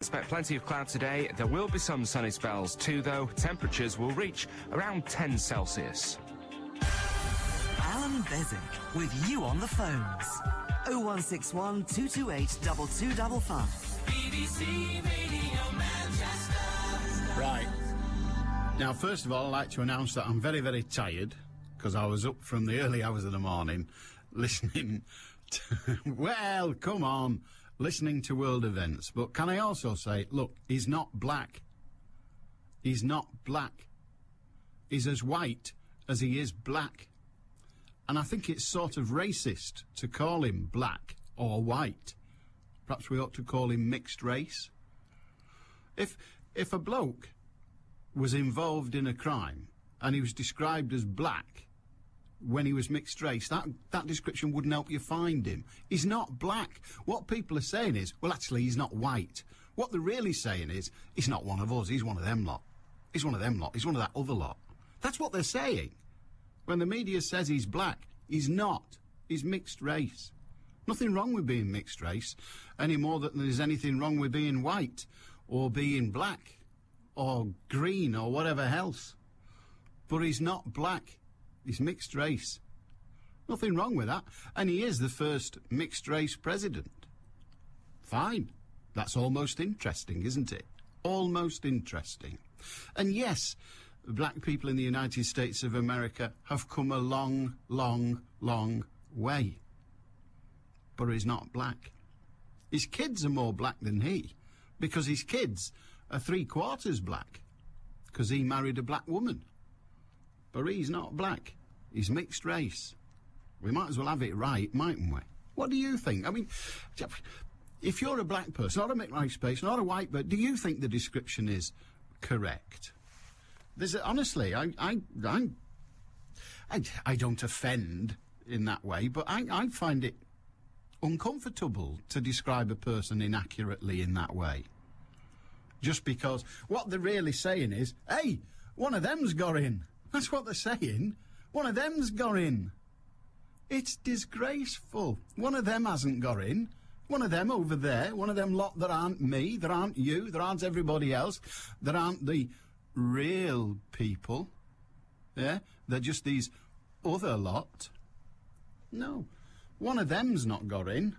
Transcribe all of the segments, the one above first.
Expect plenty of cloud today. There will be some sunny spells too, though. Temperatures will reach around 10 Celsius. Allan Beswick with you on the phones. 0161 228 2255. BBC Radio Manchester. Right. Now, first of all, I'd like to announce that I'm very, very tired because I was up from the early hours of the morning listening to, well, come on, listening to world events. But can I also say, look, he's not black. He's not black. He's as white as he is black. And I think it's sort of racist to call him black or white. Perhaps we ought to call him mixed race. If a bloke was involved in a crime and he was described as black when he was mixed race, that description wouldn't help you find him. He's not black. What people are saying is, well, actually, he's not white. What they're really saying is, he's not one of us, he's one of them lot. He's one of them lot, he's one of that other lot. That's what they're saying. When the media says he's black, he's not. He's mixed race. Nothing wrong with being mixed race, any more than there's anything wrong with being white or being black or green or whatever else. But he's not black. He's mixed race. Nothing wrong with that. And he is the first mixed race president. Fine. That's almost interesting, isn't it? Almost interesting. And yes, black people in the United States of America have come a long, long, long way. But he's not black. His kids are more black than he, because his kids are 3/4 black, because he married a black woman. But he's not black. He's mixed race. We might as well have it right, mightn't we? What do you think? I mean, if you're a black person, not a mixed race person, not a white person, do you think the description is correct? Honestly, I don't offend in that way, but I find it uncomfortable to describe a person inaccurately in that way. Just because what they're really saying is, hey, one of them's got in. That's what they're saying. One of them's got in. It's disgraceful. One of them hasn't got in. One of them over there, one of them lot that aren't me, that aren't you, that aren't everybody else, that aren't the real people. Yeah? They're just these other lot. No. One of them's not got in.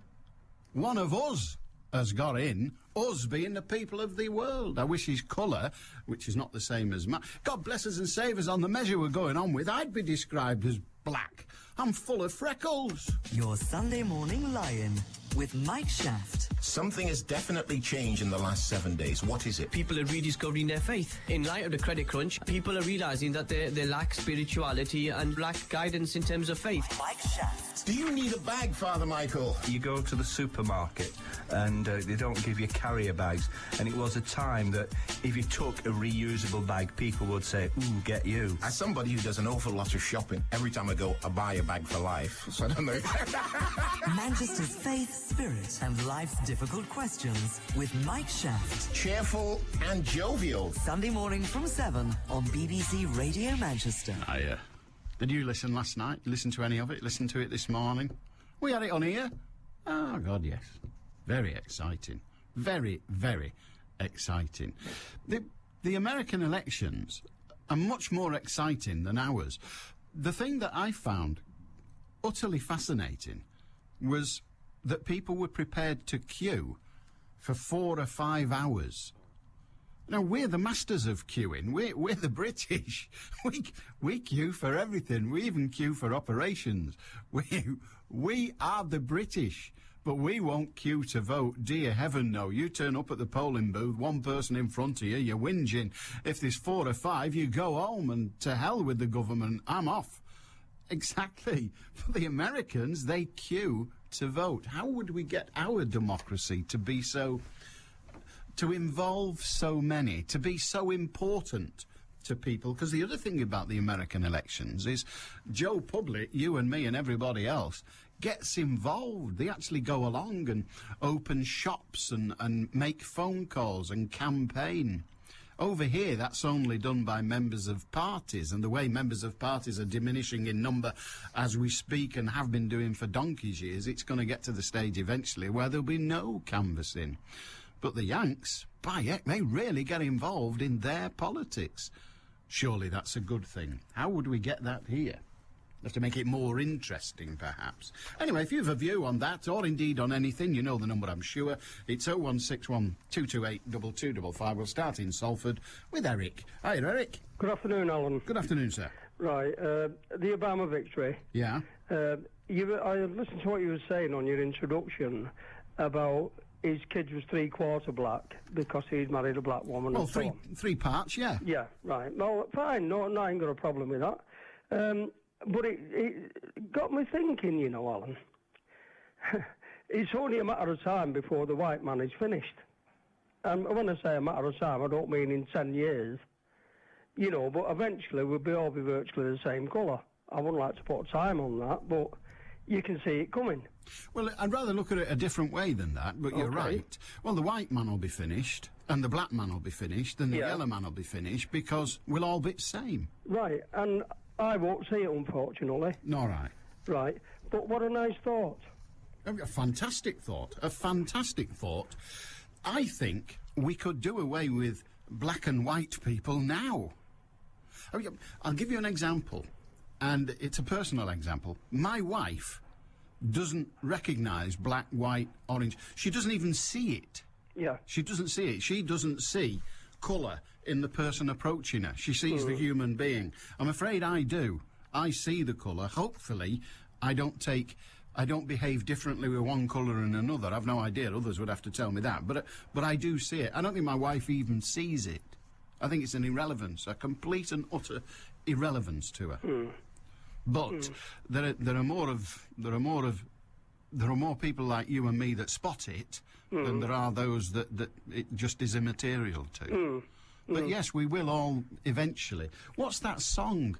One of us has got in, us being the people of the world. I wish his colour, which is not the same as mine, God bless us and save us on the measure we're going on with, I'd be described as black. I'm full of freckles. Your Sunday Morning Lion with Mike Shaft. Something has definitely changed in the last 7 days. What is it? People are rediscovering their faith. In light of the credit crunch, people are realising that they lack spirituality and lack guidance in terms of faith. Mike Shaft. Do you need a bag, Father Michael? You go to the supermarket and they don't give you carrier bags. And it was a time that if you took a reusable bag, people would say, ooh, get you. As somebody who does an awful lot of shopping, every time I go, I buy a bag for life. So I don't know. Manchester's faith, spirit and life's difficult questions with Mike Shaft. Cheerful and jovial. Sunday morning from 7 on BBC Radio Manchester. Did you listen last night? Listen to any of it? Listen to it this morning? We had it on here. Oh, God, yes. Very exciting. Very, very exciting. The American elections are much more exciting than ours. The thing that I found utterly fascinating was that people were prepared to queue for 4 or 5 hours. Now, we're the masters of queuing. We're the British. We queue for everything. We even queue for operations. We are the British, but we won't queue to vote. Dear heaven, no. You turn up at the polling booth, one person in front of you, you're whinging. If there's 4 or 5, you go home and to hell with the government. I'm off. Exactly. For the Americans, they queue to vote. How would we get our democracy to be so... to involve so many, to be so important to people? Because the other thing about the American elections is Joe Public, you and me and everybody else, gets involved. They actually go along and open shops and make phone calls and campaign. Over here, that's only done by members of parties, and the way members of parties are diminishing in number as we speak and have been doing for donkey's years, it's going to get to the stage eventually where there'll be no canvassing. But the Yanks, by heck, they really get involved in their politics. Surely that's a good thing. How would we get that here? Have to make it more interesting, perhaps. Anyway, if you have a view on that, or indeed on anything, you know the number, I'm sure. It's 0161 228 2255. We'll start in Salford with Eric. Hi, Eric. Good afternoon, Alan. Good afternoon, sir. Right, the Obama victory. Yeah. I listened to what you were saying on your introduction about his kids was three-quarter black because he's married a black woman. Well, and so on. three parts, yeah. Yeah, right. Well, fine. No, I ain't got a problem with that. But it got me thinking, you know, Alan. It's only a matter of time before the white man is finished. And when I say a matter of time, I don't mean in 10 years. You know, but eventually we'll all be virtually the same colour. I wouldn't like to put time on that, but you can see it coming. Well, I'd rather look at it a different way than that, but you're Okay. right. Well, the white man will be finished, and the black man will be finished, and the Yeah. yellow man will be finished, because we'll all be the same. Right, and I won't see it, unfortunately. All right. Right, but what a nice thought. A fantastic thought. A fantastic thought. I think we could do away with black and white people now. I'll give you an example, and it's a personal example. My wife doesn't recognise black, white, orange. She doesn't even see it. Yeah. She doesn't see it. She doesn't see colour in the person approaching her. She sees the human being. I'm afraid I do. I see the colour. Hopefully, I don't behave differently with one colour and another. I've no idea. Others would have to tell me that. But I do see it. I don't think my wife even sees it. I think it's an irrelevance, a complete and utter irrelevance to her. But there are more people like you and me that spot it than there are those that it just is immaterial to. But yes, we will all eventually. What's that song?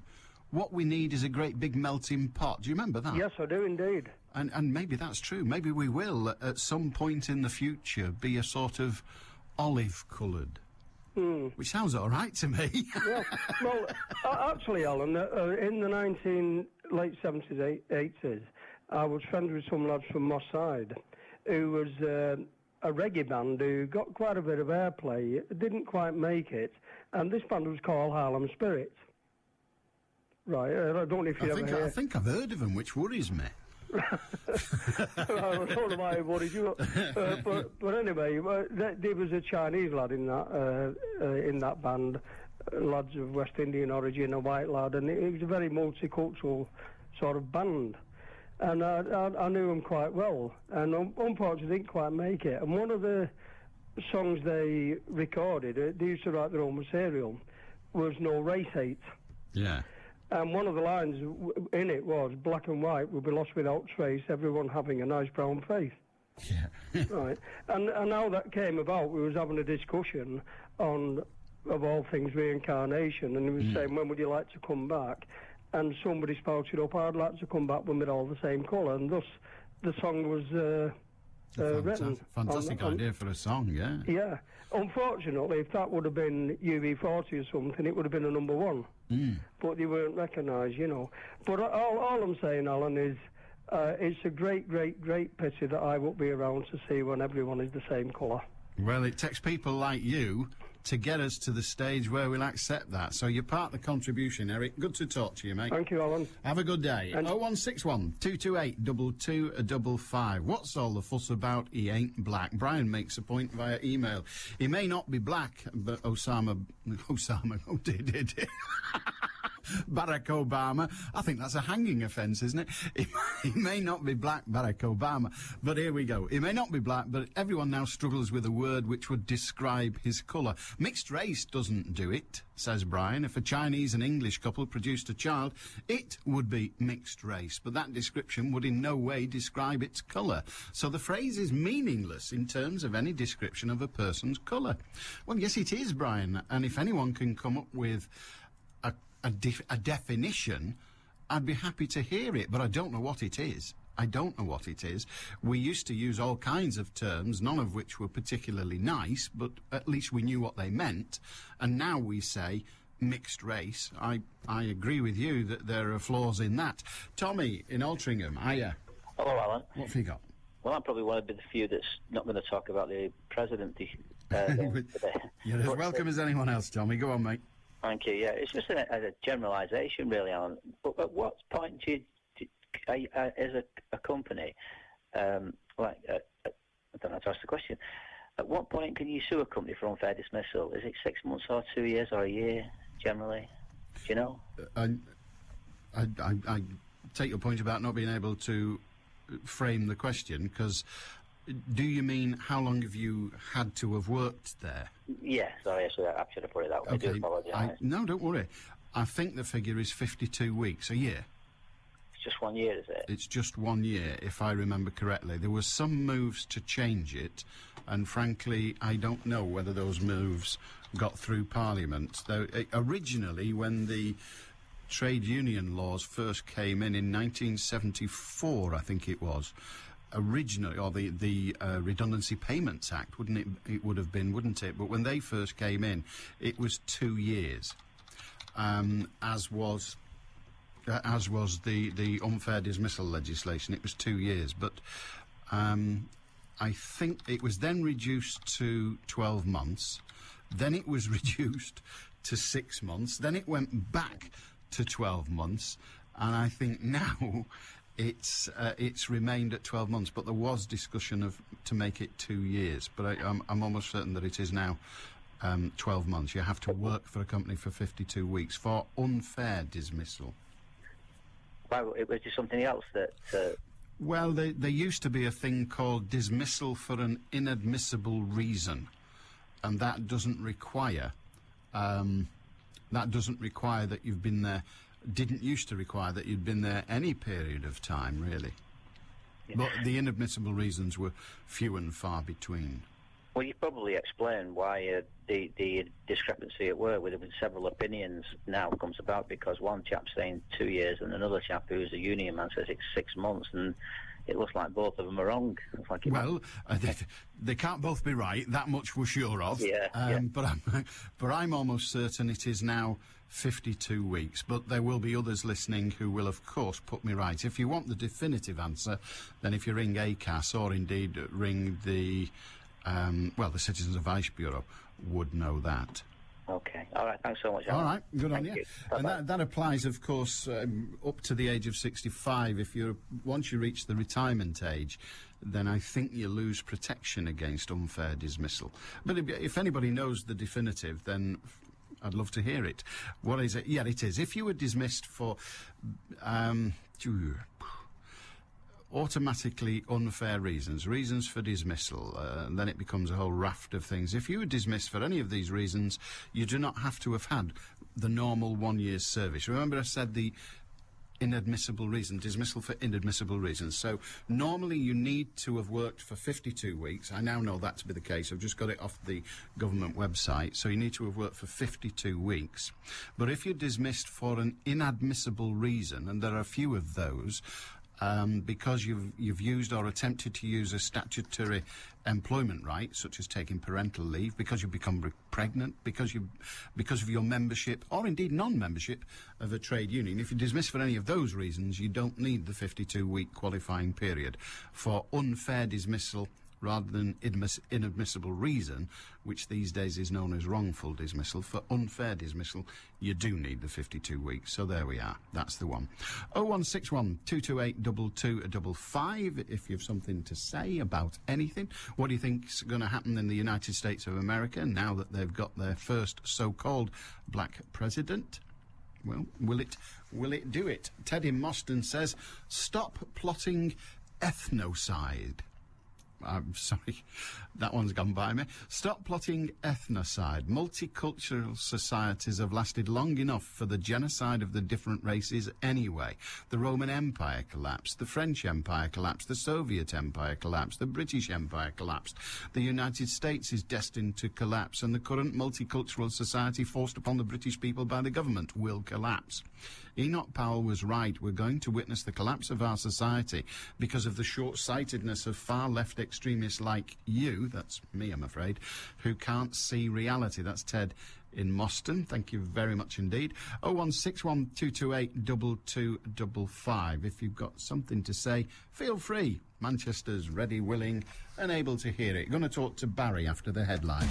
What we need is a great big melting pot. Do you remember that? Yes, I do indeed. And maybe that's true. Maybe we will, at some point in the future, be a sort of olive-coloured. Which sounds all right to me. Yeah. Well, actually, Alan, in the late 70s, 80s, I was friends with some lads from Moss Side who was a reggae band who got quite a bit of airplay, didn't quite make it, and this band was called Harlem Spirit. Right, I don't know if you I think I've heard of them, which worries me. I don't know why it worried you. But anyway, there was a Chinese lad in that band, lads of West Indian origin, a white lad, and it was a very multicultural sort of band. And I knew him quite well, and unfortunately didn't quite make it. And one of the songs they recorded, they used to write their own material, was No Race Hate. Yeah. And one of the lines in it was, black and white will be lost without trace, everyone having a nice brown face. Yeah. Right. And how that came about, we was having a discussion on, of all things, reincarnation, and he was saying, when would you like to come back? And somebody spouted up, I'd like to come back when we're all the same colour, and thus the song was written. Fantastic idea for a song, yeah. Yeah. Unfortunately, if that would have been UB40 or something, it would have been a number one. But they weren't recognised, you know. But all I'm saying, Alan, is it's a great, great, great pity that I won't be around to see when everyone is the same colour. Well, it takes people like you to get us to the stage where we'll accept that. So you're part of the contribution, Eric. Good to talk to you, mate. Thank you, Alan. Have a good day. And 0161 228 2255. What's all the fuss about? He ain't black. Brian makes a point via email. He may not be black, but Osama, oh dear. Barack Obama. I think that's a hanging offence, isn't it? He may not be black, Barack Obama. But here we go. He may not be black, but everyone now struggles with a word which would describe his colour. Mixed race doesn't do it, says Brian. If a Chinese and English couple produced a child, it would be mixed race. But that description would in no way describe its colour. So the phrase is meaningless in terms of any description of a person's colour. Well, yes, it is, Brian. And if anyone can come up with a definition, I'd be happy to hear it, but I don't know what it is. We used to use all kinds of terms, none of which were particularly nice, but at least we knew what they meant. And now we say mixed race. I agree with you that there are flaws in that. Tommy in Altrincham, hiya. Hello, Alan. What have you got? Well, I'm probably one of the few that's not going to talk about the presidency today. You're as welcome as anyone else, Tommy. Go on, mate. Thank you. Yeah, it's just a generalisation, really, Alan. But at what point do you as a company, I don't know how to ask the question. At what point can you sue a company for unfair dismissal? Is it 6 months or 2 years or a year, generally? Do you know? I take your point about not being able to frame the question, because do you mean how long have you had to have worked there? Yeah, sorry, I should have put it that way. Okay. I do apologise. No, don't worry. I think the figure is 52 weeks, a year. It's just 1 year, is it? It's just 1 year, if I remember correctly. There were some moves to change it, and frankly, I don't know whether those moves got through Parliament. Originally, when the trade union laws first came in 1974, I think it was, originally, or the Redundancy Payments Act, wouldn't it would have been, wouldn't it? But when they first came in, it was 2 years, as was the unfair dismissal legislation. It was 2 years, but I think it was then reduced to 12 months, then it was reduced to 6 months, then it went back to 12 months, and I think now it's remained at 12 months, but there was discussion to make it 2 years, but I'm almost certain that it is now 12 months. You have to work for a company for 52 weeks for unfair dismissal. Well, it was just something else that... Well, there used to be a thing called dismissal for an inadmissible reason, and that doesn't require that you've been there. Didn't used to require that you'd been there any period of time, really. Yeah. But the inadmissible reasons were few and far between. Well, you probably explained why the discrepancy at work with several opinions now comes about, because one chap's saying 2 years and another chap who's a union man says it's 6 months, and it looks like both of them are wrong. They can't both be right. That much we're sure of. Yeah. But I'm almost certain it is now 52 weeks. But there will be others listening who will, of course, put me right. If you want the definitive answer, then if you ring ACAS or indeed ring the Citizens Advice Bureau would know that. Okay. All right. Thanks so much, Alan. All right. Good on you. you. And that applies, of course, up to the age of 65. Once you reach the retirement age, then I think you lose protection against unfair dismissal. But if anybody knows the definitive, then I'd love to hear it. What is it? Yeah, it is. If you were dismissed for automatically unfair reasons for dismissal, and then it becomes a whole raft of things. If you were dismissed for any of these reasons, you do not have to have had the normal 1 year's service. Remember I said the inadmissible reason, dismissal for inadmissible reasons. So normally you need to have worked for 52 weeks. I now know that to be the case. I've just got it off the government website. So you need to have worked for 52 weeks. But if you're dismissed for an inadmissible reason, and there are a few of those, because you've used or attempted to use a statutory employment right, such as taking parental leave, because you've become pregnant, because of your membership or indeed non-membership of a trade union. If you're dismissed for any of those reasons, you don't need the 52-week qualifying period. For unfair dismissal rather than inadmissible reason, which these days is known as wrongful dismissal, for unfair dismissal, you do need the 52 weeks. So there we are. That's the one. 0161 228 2255 if you've something to say about anything. What do you think's going to happen in the United States of America now that they've got their first so-called black president? Well, will it do it? Ted in Moston says, stop plotting ethnocide. I'm sorry, that one's gone by me. Stop plotting ethnocide. Multicultural societies have lasted long enough for the genocide of the different races anyway. The Roman Empire collapsed, the French Empire collapsed, the Soviet Empire collapsed, the British Empire collapsed. The United States is destined to collapse, and the current multicultural society forced upon the British people by the government will collapse. Enoch Powell was right. We're going to witness the collapse of our society because of the short-sightedness of far-left extremists like you you, that's me, I'm afraid, who can't see reality. That's Ted in Moston. Thank you very much indeed. 01612282255. If you've got something to say, feel free. Manchester's ready, willing and able to hear it. Going to talk to Barry after the headlines.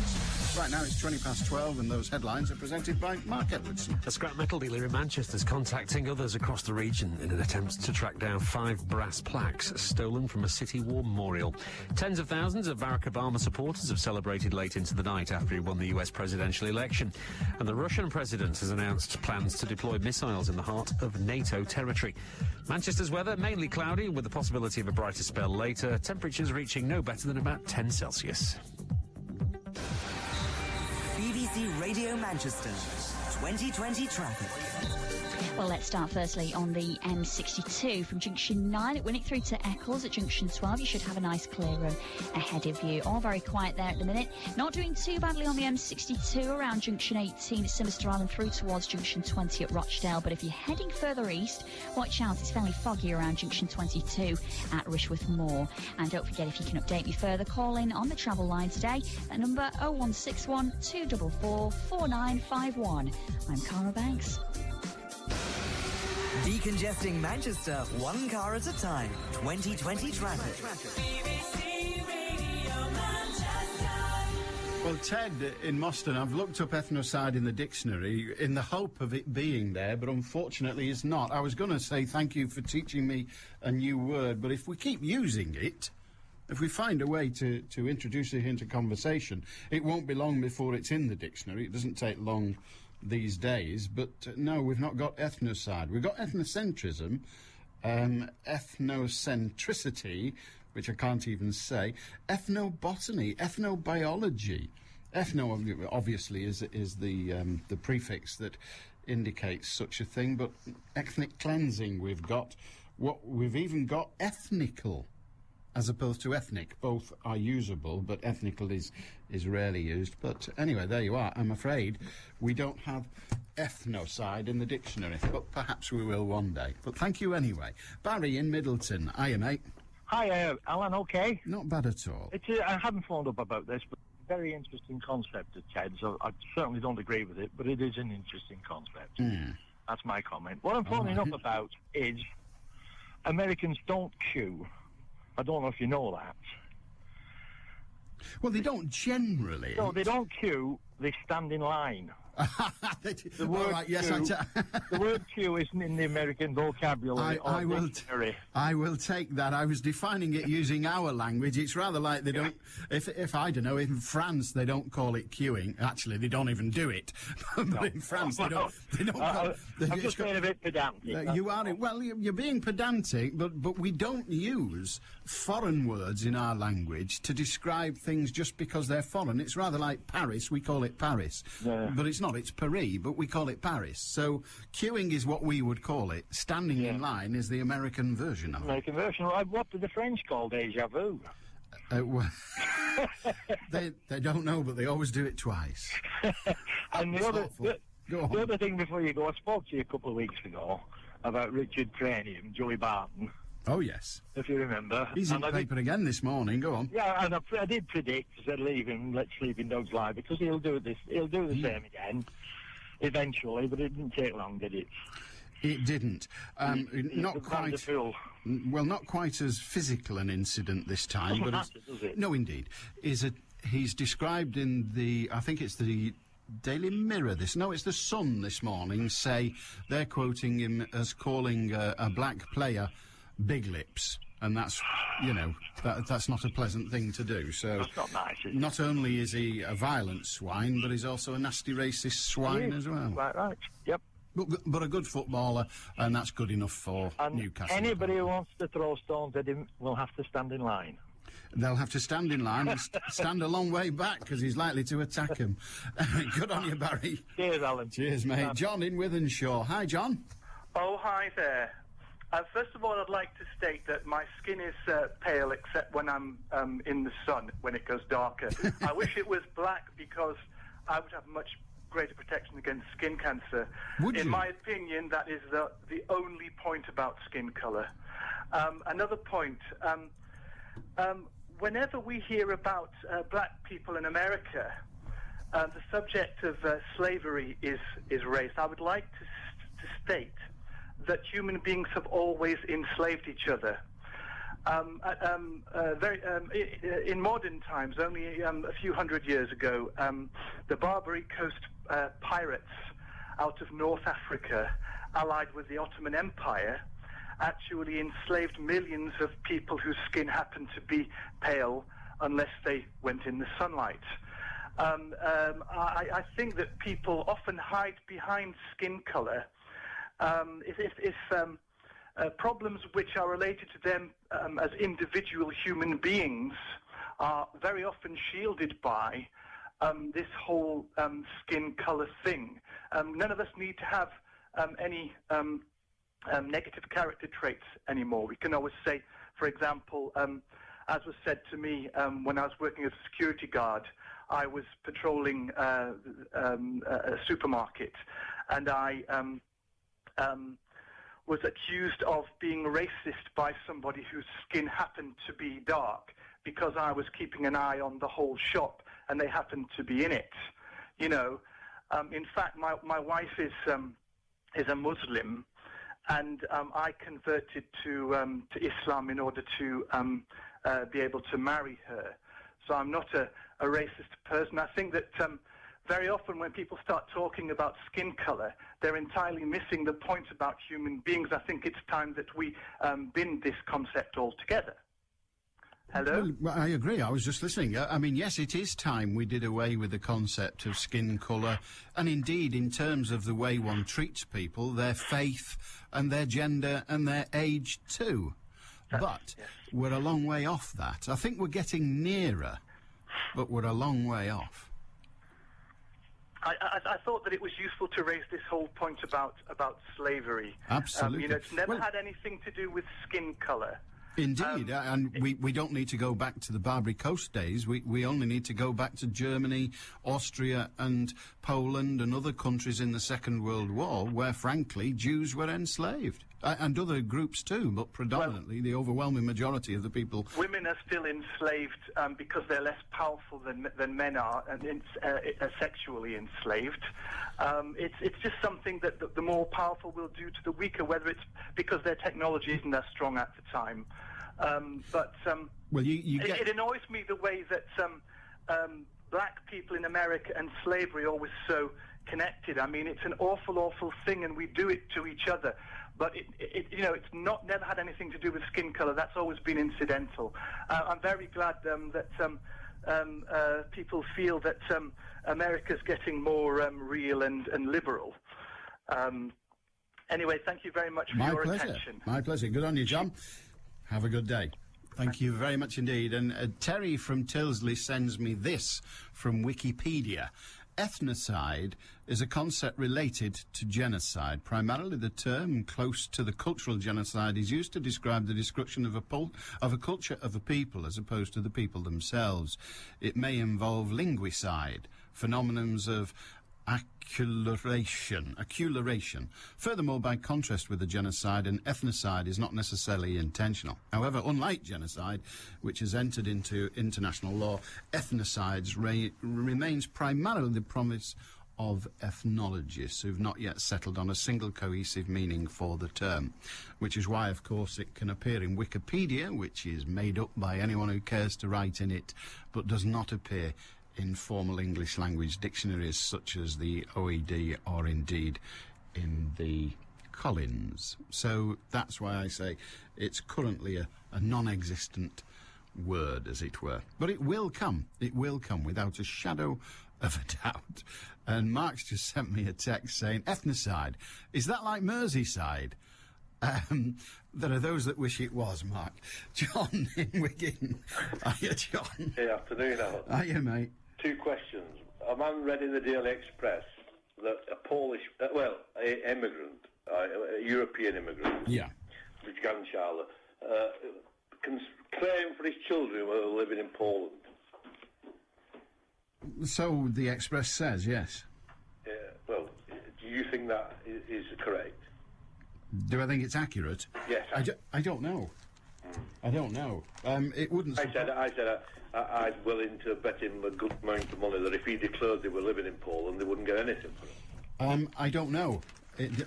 Right now it's 12:20 and those headlines are presented by Mark Edwardson. A scrap metal dealer in Manchester is contacting others across the region in an attempt to track down 5 brass plaques stolen from a city war memorial. Tens of thousands of Barack Obama supporters have celebrated late into the night after he won the US presidential election. And the Russian president has announced plans to deploy missiles in the heart of NATO territory. Manchester's weather, mainly cloudy with the possibility of a brighter spell later. Temperatures reaching no better than about 10 Celsius. BBC Radio Manchester 2020 traffic. Well, let's start firstly on the M62 from junction 9 at Winnick through to Eccles at junction 12. You should have a nice clear road ahead of you. All very quiet there at the minute. Not doing too badly on the M62 around junction 18 at Sinister Island through towards junction 20 at Rochdale. But if you're heading further east, watch out. It's fairly foggy around junction 22 at Rishworth Moor. And don't forget, if you can update me further, call in on the travel line today. That number 0161 244 4951. I'm Cara Banks. Decongesting Manchester, one car at a time. 2020 traffic. BBC Radio Manchester. Well, Ted in Moston, I've looked up ethnocide in the dictionary in the hope of it being there, but unfortunately it's not. I was going to say thank you for teaching me a new word, but if we keep using it, if we find a way to introduce it into conversation, it won't be long before it's in the dictionary. It doesn't take long these days, but no, we've not got ethnocide. We've got ethnocentrism, ethnocentricity, which I can't even say, ethnobotany, ethnobiology. Ethno obviously is the prefix that indicates such a thing, but ethnic cleansing we've got. We've even got ethnical as opposed to ethnic. Both are usable, but ethnical is rarely used. But anyway, there you are. I'm afraid we don't have ethnocide in the dictionary, but perhaps we will one day. But thank you anyway. Barry in Middleton. Hiya, mate. Hi, Alan, okay? Not bad at all. I haven't phoned up about this, but very interesting concept of Ted, so I certainly don't agree with it, but it is an interesting concept. That's my comment. What I'm phoning up about is Americans don't queue. I don't know if you know that. Well, they don't generally. No, they don't queue, they stand in line. The word right, yes, queue, the word queue isn't in the American vocabulary. I will take that. I was defining it using our language. It's rather like they don't. If I don't know, in France they don't call it queuing. Actually, they don't even do it. But in France they don't. I'm just being a bit pedantic. You are. Well, you're being pedantic, but we don't use foreign words in our language to describe things just because they're foreign. It's rather like Paris. We call it Paris, but it's not. It's Paris, but we call it Paris. So queuing is what we would call it. Standing in line is the American version of it. American version. What do the French call déjà vu? Well, they don't know, but they always do it twice. And the other thing before you go, I spoke to you a couple of weeks ago about Richard Cranium, Joey Barton. Oh, yes. If you remember. He's in the paper again this morning. Go on. Yeah, and I did predict, I said, leave him, let sleeping dogs lie, because he'll do the same again, eventually, but it didn't take long, did it? It didn't. Not quite. Well, not quite as physical an incident this time. Doesn't but matter, does it? No, indeed. He's described in the, I think it's the Daily Mirror it's the Sun this morning, say they're quoting him as calling a black player big lips, and that's, that's not a pleasant thing to do. So that's not nice, is it? Not only is he a violent swine, but he's also a nasty racist swine as well. Right, yep. But a good footballer, and that's good enough for Newcastle. Anybody who wants to throw stones at him will have to stand in line. They'll have to stand in line and stand a long way back, because he's likely to attack him. Good on you, Barry. Cheers, Alan. Cheers, mate. John in Withenshaw. Hi, John. Oh, hi there. First of all, I'd like to state that my skin is pale except when I'm in the sun, when it goes darker. I wish it was black, because I would have much greater protection against skin cancer. In my opinion, that is the only point about skin colour. Another point, whenever we hear about black people in America, the subject of slavery is raised. I would like to state that human beings have always enslaved each other. In modern times, only a few hundred years ago, the Barbary Coast pirates out of North Africa, allied with the Ottoman Empire, actually enslaved millions of people whose skin happened to be pale unless they went in the sunlight. I think that people often hide behind skin color if problems which are related to them as individual human beings are very often shielded by this whole skin color thing. None of us need to have any negative character traits anymore. We can always say, for example, as was said to me when I was working as a security guard, I was patrolling a supermarket, and I was accused of being racist by somebody whose skin happened to be dark because I was keeping an eye on the whole shop and they happened to be in it. You know, in fact, my wife is a Muslim, and I converted to Islam in order to be able to marry her. So I'm not a racist person. I think that very often when people start talking about skin color, they're entirely missing the point about human beings. I think it's time that we bin this concept altogether. Hello? Well, I agree. I was just listening. I mean, yes, it is time we did away with the concept of skin colour, and indeed, in terms of the way one treats people, their faith and their gender and their age too. But we're a long way off that. I think we're getting nearer, but we're a long way off. I thought that it was useful to raise this whole point about slavery. Absolutely. You know, it's never had anything to do with skin colour. Indeed, and we don't need to go back to the Barbary Coast days. We only need to go back to Germany, Austria and Poland and other countries in the Second World War where, frankly, Jews were enslaved. And other groups too, but predominantly the overwhelming majority of the people. Women are still enslaved because they're less powerful than men are, and sexually enslaved. It's just something that the more powerful will do to the weaker, whether it's because their technology isn't as strong at the time. Well, it annoys me the way that black people in America and slavery are always so connected. I mean, it's an awful, awful thing, and we do it to each other. But it's never had anything to do with skin colour. That's always been incidental. I'm very glad that people feel that America's getting more real and liberal. Anyway, thank you very much for your attention. My pleasure. Good on you, John. Have a good day. Thank you very much indeed. And Terry from Tilsley sends me this from Wikipedia. Ethnocide is a concept related to genocide. Primarily, the term, close to the cultural genocide, is used to describe the destruction of a culture of a people as opposed to the people themselves. It may involve linguicide, phenomenons of acculturation. Furthermore, by contrast with the genocide, an ethnocide is not necessarily intentional. However, unlike genocide, which has entered into international law, ethnocides remains primarily the promise of ethnologists who've not yet settled on a single cohesive meaning for the term, which is why, of course, it can appear in Wikipedia, which is made up by anyone who cares to write in it, but does not appear in formal English language dictionaries such as the OED or indeed in the Collins. So that's why I say it's currently a non-existent word, as it were. But it will come without a shadow of a doubt. And Mark's just sent me a text saying, ethnocide, is that like Merseyside? There are those that wish it was, Mark. John in Wigan. Hiya, John. Good afternoon, Alan. Hiya, mate. 2 questions. A man read in the Daily Express that a Polish, immigrant, a European immigrant, his grandchild, can claim for his children who are living in Poland. So the Express says, yes. Yeah, well, do you think that is correct? Do I think it's accurate? Yes. I don't know. I don't know. It wouldn't... I said I'd willing to bet him a good amount of money that if he declared they were living in Poland, they wouldn't get anything for it. I don't know.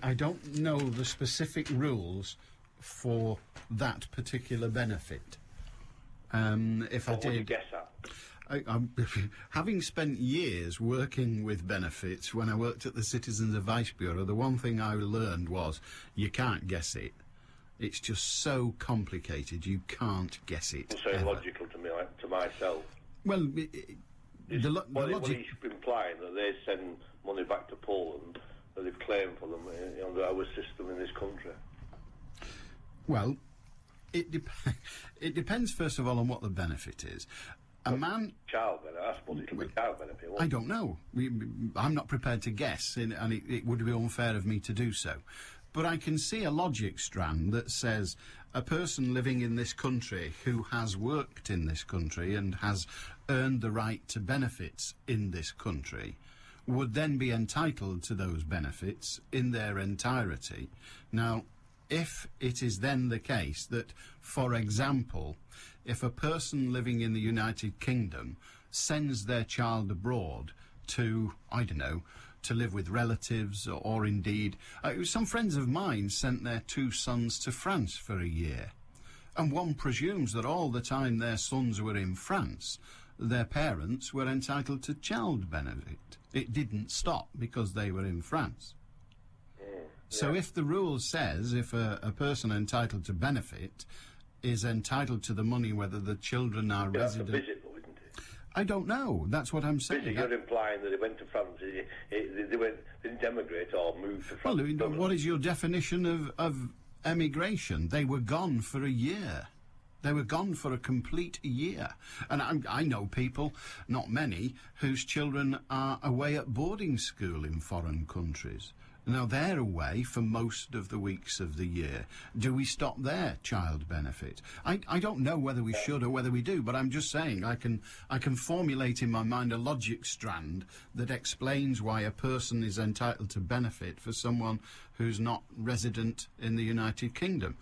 I don't know the specific rules for that particular benefit. If I What would you did... guess at? Having spent years working with benefits, when I worked at the Citizens Advice Bureau, the one thing I learned was you can't guess it. It's just so complicated, you can't guess it. It's so illogical to me, like, to myself. Well, the logic... Well, he's implying that they send money back to Poland that they've claimed for them under our system in this country. Well, it depends, first of all, on what the benefit is. A man... Child benefit, I suppose it'll be child benefit. I don't know. I'm not prepared to guess, and it would be unfair of me to do so. But I can see a logic strand that says a person living in this country who has worked in this country and has earned the right to benefits in this country would then be entitled to those benefits in their entirety. Now, if it is then the case that, for example, if a person living in the United Kingdom sends their child abroad to, I don't know, to live with relatives, or indeed... some friends of mine sent their 2 sons to France for a year. And one presumes that all the time their sons were in France, their parents were entitled to child benefit. It didn't stop because they were in France. So if the rule says if a person entitled to benefit is entitled to the money whether the children are resident... That's a visit, though, isn't it? I don't know. That's what I'm saying. You're implying that they went to France, they didn't emigrate or move to France. Well, what is your definition of emigration? They were gone for a year. They were gone for a complete year. And I know people, not many, whose children are away at boarding school in foreign countries. Now, they're away for most of the weeks of the year. Do we stop their child benefit? I don't know whether we should or whether we do, but I'm just saying I can formulate in my mind a logic strand that explains why a person is entitled to benefit for someone who's not resident in the United Kingdom.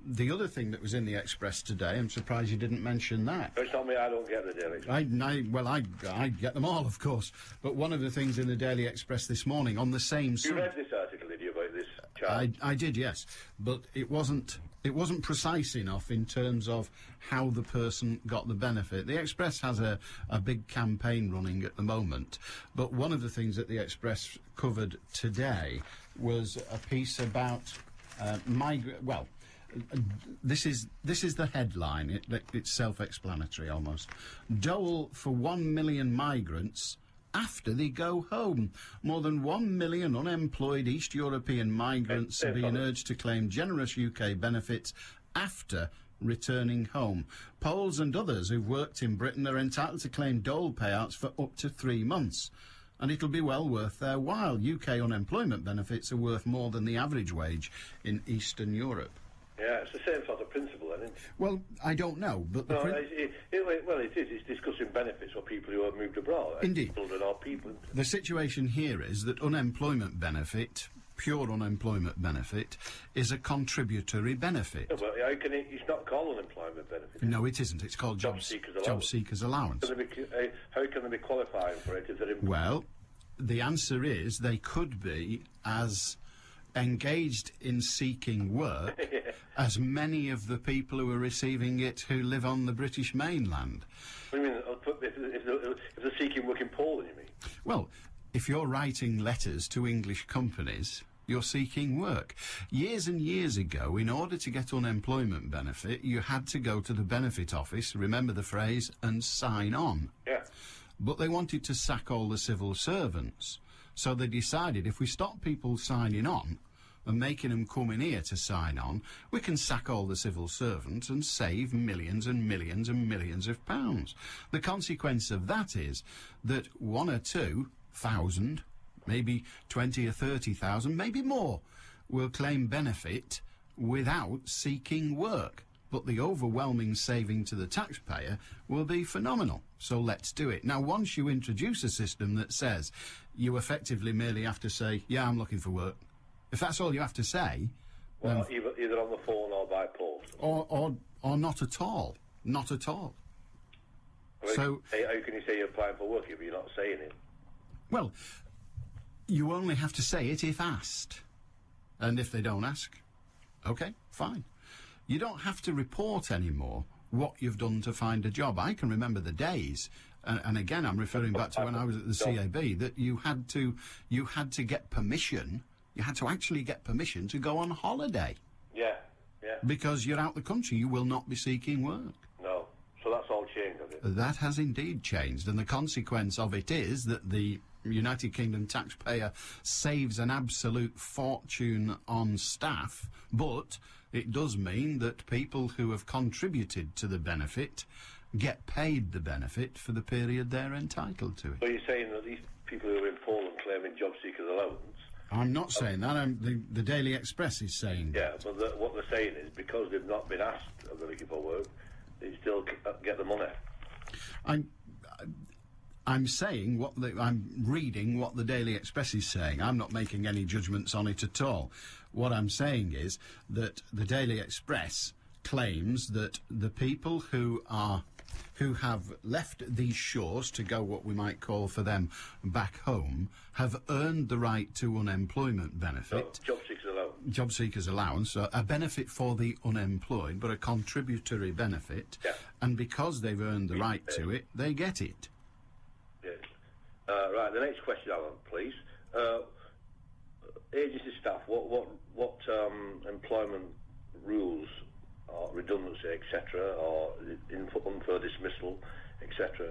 The other thing that was in the Express today, I'm surprised you didn't mention that. It's not me, I don't get the Daily Express. I get them all, of course. But one of the things in the Daily Express this morning, on the same... You read this article, did you, about this child? I did, yes. But it wasn't precise enough in terms of how the person got the benefit. The Express has a big campaign running at the moment. But one of the things that the Express covered today was a piece about this is the headline. It's self-explanatory almost. Dole for 1 million migrants after they go home. More than 1 million unemployed East European migrants are being urged to claim generous UK benefits after returning home. Poles and others who've worked in Britain are entitled to claim dole payouts for up to 3 months. And it'll be well worth their while. UK unemployment benefits are worth more than the average wage in Eastern Europe. Yeah, it's the same sort of principle, then, isn't it? Well, I don't know, but... it is. It's discussing benefits for people who have moved abroad. Indeed. Children or people. The situation here is that unemployment benefit, pure unemployment benefit, is a contributory benefit. No, but how can it's not called unemployment benefit. No, it isn't. It's called job seekers allowance. How can they be qualifying for it if they're employed? Well, the answer is they could be as engaged in seeking work as many of the people who are receiving it who live on the British mainland. What do you mean? If they're seeking work in Poland, you mean? Well, if you're writing letters to English companies, you're seeking work. Years and years ago, in order to get unemployment benefit, you had to go to the benefit office, remember the phrase, and sign on. Yeah. But they wanted to sack all the civil servants. So they decided if we stop people signing on and making them come in here to sign on, we can sack all the civil servants and save millions and millions and millions of pounds. The consequence of that is that 1 or 2 thousand, maybe 20 or 30,000, maybe more, will claim benefit without seeking work. But the overwhelming saving to the taxpayer will be phenomenal. So let's do it. Now, once you introduce a system that says you effectively merely have to say, yeah, I'm looking for work, if that's all you have to say, Well, either on the phone or by post. Or not at all. Not at all. Well, so how can you say you're applying for work if you're not saying it? Well, you only have to say it if asked. And if they don't ask, OK, fine. You don't have to report anymore what you've done to find a job. I can remember the days, and again, I'm referring back to when I was at the CAB, that you had to get permission. You had to actually get permission to go on holiday. Yeah, yeah. Because you're out the country, you will not be seeking work. No. So that's all changed, has it? That has indeed changed, and the consequence of it is that the United Kingdom taxpayer saves an absolute fortune on staff, but it does mean that people who have contributed to the benefit get paid the benefit for the period they're entitled to it. So you're saying that these people who are in Poland claiming job seekers allowance... I'm not saying that. The Daily Express is saying that. Yeah, but what they're saying is because they've not been asked if they're looking for work, they still get the money. I'm saying I'm reading what the Daily Express is saying. I'm not making any judgments on it at all. What I'm saying is that the Daily Express claims that the people who have left these shores to go what we might call for them back home have earned the right to unemployment benefit. Job seekers allowance. Job seekers allowance, a benefit for the unemployed, but a contributory benefit. Yeah. And because they've earned the right to it, they get it. Yes. Right, the next question, Alan, please. Agency staff, what employment rules or redundancy, etc., or unfair dismissal, etc.,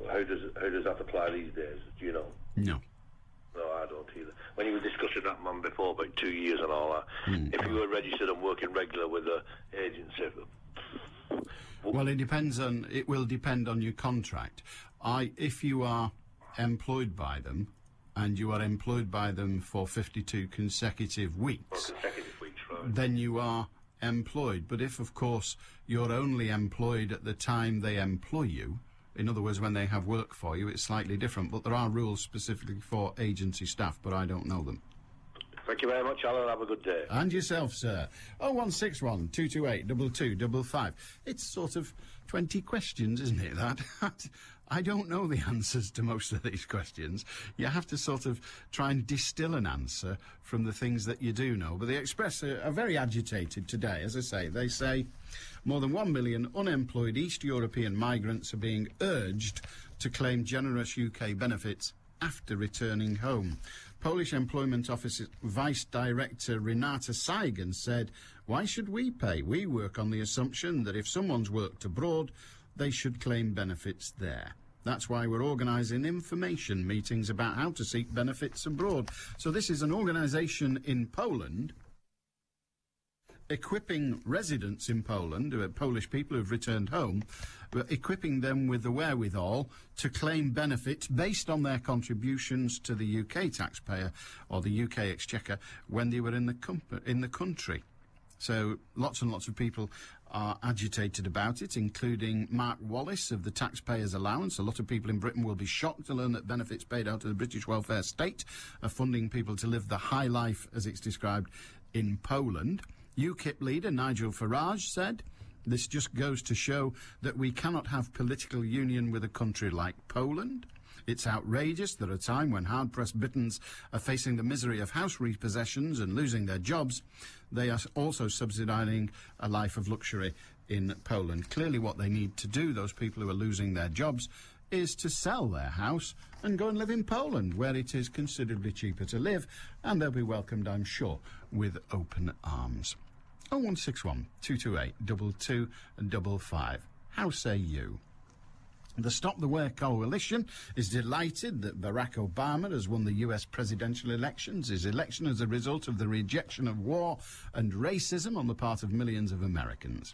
how does that apply these days? Do you know? No. No, I don't either. When you were discussing that, man, before, about 2 years and all that, if you were registered and working regular with the agency... Well, it will depend on your contract. If you are employed by them, and you are employed by them for 52 consecutive weeks, right. Then you are employed. But if, of course, you're only employed at the time they employ you, in other words, when they have work for you, it's slightly different. But there are rules specifically for agency staff, but I don't know them. Thank you very much, Alan. Have a good day. And yourself, sir. 0161 228 2255. It's sort of 20 questions, isn't it, that? I don't know the answers to most of these questions. You have to sort of try and distill an answer from the things that you do know. But the Express are very agitated today, as I say. They say more than 1 million unemployed East European migrants are being urged to claim generous UK benefits after returning home. Polish Employment Office Vice Director Renata Saigen said, "Why should we pay? We work on the assumption that if someone's worked abroad, they should claim benefits there. That's why we're organising information meetings about how to seek benefits abroad." So this is an organisation in Poland equipping residents in Poland, Polish people who've returned home, equipping them with the wherewithal to claim benefits based on their contributions to the UK taxpayer or the UK exchequer when they were in the country. So lots and lots of people are agitated about it, including Mark Wallace of the Taxpayers Allowance. A lot of people in Britain will be shocked to learn that benefits paid out of the British welfare state are funding people to live the high life, as it's described, in Poland. UKIP leader Nigel Farage said, "This just goes to show that we cannot have political union with a country like Poland. It's outrageous that at a time when hard-pressed Britons are facing the misery of house repossessions and losing their jobs, they are also subsidising a life of luxury in Poland." Clearly what they need to do, those people who are losing their jobs, is to sell their house and go and live in Poland, where it is considerably cheaper to live, and they'll be welcomed, I'm sure, with open arms. 0161 228 2255. How say you? The Stop the War Coalition is delighted that Barack Obama has won the US presidential elections. His election as a result of the rejection of war and racism on the part of millions of Americans.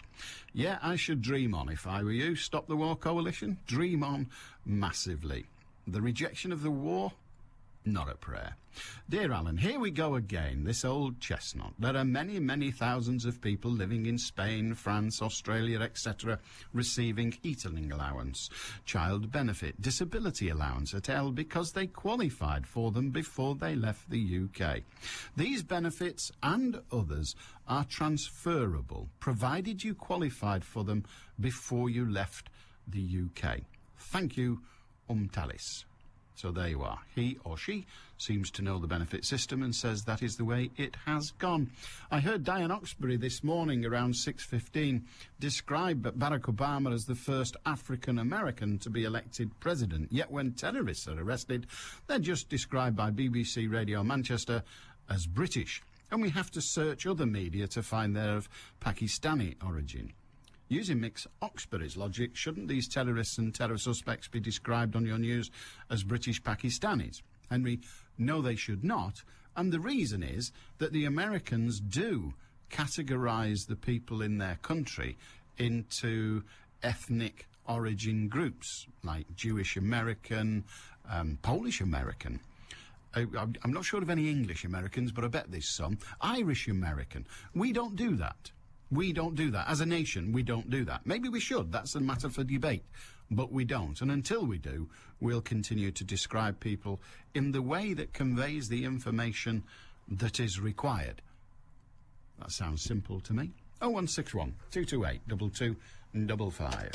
Yeah, I should dream on if I were you. Stop the War Coalition. Dream on massively. The rejection of the war? not a prayer. Dear Alan, here we go again, this old chestnut. There are many, many thousands of people living in Spain, France, Australia, etc., receiving heating allowance, child benefit, disability allowance at L because they qualified for them before they left the UK. These benefits and others are transferable, provided you qualified for them before you left the UK. Thank you, Talis. So there you are. He or she seems to know the benefit system and says that is the way it has gone. I heard Diane Oxbury this morning around 6:15 describe Barack Obama as the first African-American to be elected president. Yet when terrorists are arrested, they're just described by BBC Radio Manchester as British. And we have to search other media to find they're of Pakistani origin. Using Mick Oxbury's logic, shouldn't these terrorists and terror suspects be described on your news as British Pakistanis? Henry, no, they should not. And the reason is that the Americans do categorise the people in their country into ethnic origin groups, like Jewish American, Polish American. I'm not sure of any English Americans, but I bet there's some. Irish American. We don't do that. We don't do that. As a nation, we don't do that. Maybe we should. That's a matter for debate. But we don't. And until we do, we'll continue to describe people in the way that conveys the information that is required. That sounds simple to me. 0161 228 2255.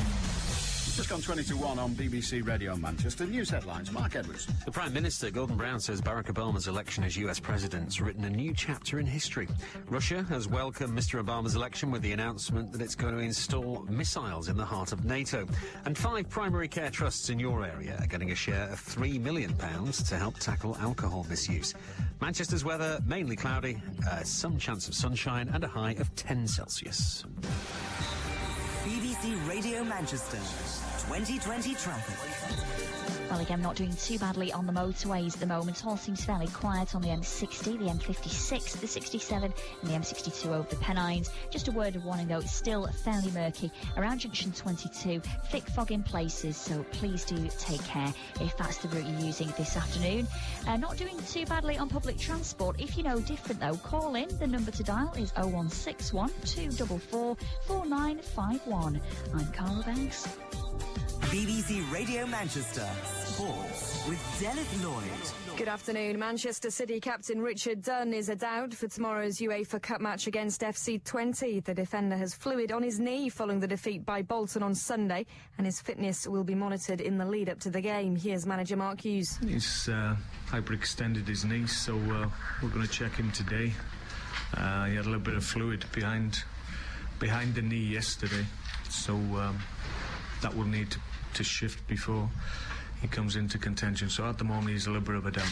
Just gone 20 to 1 on BBC Radio Manchester. News headlines. Mark Edwards. The Prime Minister, Gordon Brown, says Barack Obama's election as US President has written a new chapter in history. Russia has welcomed Mr. Obama's election with the announcement that it's going to install missiles in the heart of NATO. And 5 primary care trusts in your area are getting a share of £3 million to help tackle alcohol misuse. Manchester's weather, mainly cloudy, some chance of sunshine and a high of 10 Celsius. BBC Radio Manchester, 2020 traffic. Well, again, not doing too badly on the motorways at the moment. All seems fairly quiet on the M60, the M56, the 67 and the M62 over the Pennines. Just a word of warning, though, it's still fairly murky around Junction 22. Thick fog in places, so please do take care if that's the route you're using this afternoon. Not doing too badly on public transport. If you know different, though, call in. The number to dial is 0161 244 4951. I'm Carla Banks. BBC Radio Manchester, Sports with Dennis Lloyd. Good afternoon. Manchester City captain Richard Dunn is a doubt for tomorrow's UEFA Cup match against FC Twente. The defender has fluid on his knee following the defeat by Bolton on Sunday, and his fitness will be monitored in the lead-up to the game. Here's manager Mark Hughes. He's hyperextended his knee, so we're going to check him today. He had a little bit of fluid behind the knee yesterday, so that will need to shift before he comes into contention. So at the moment he's a little bit of a doubt.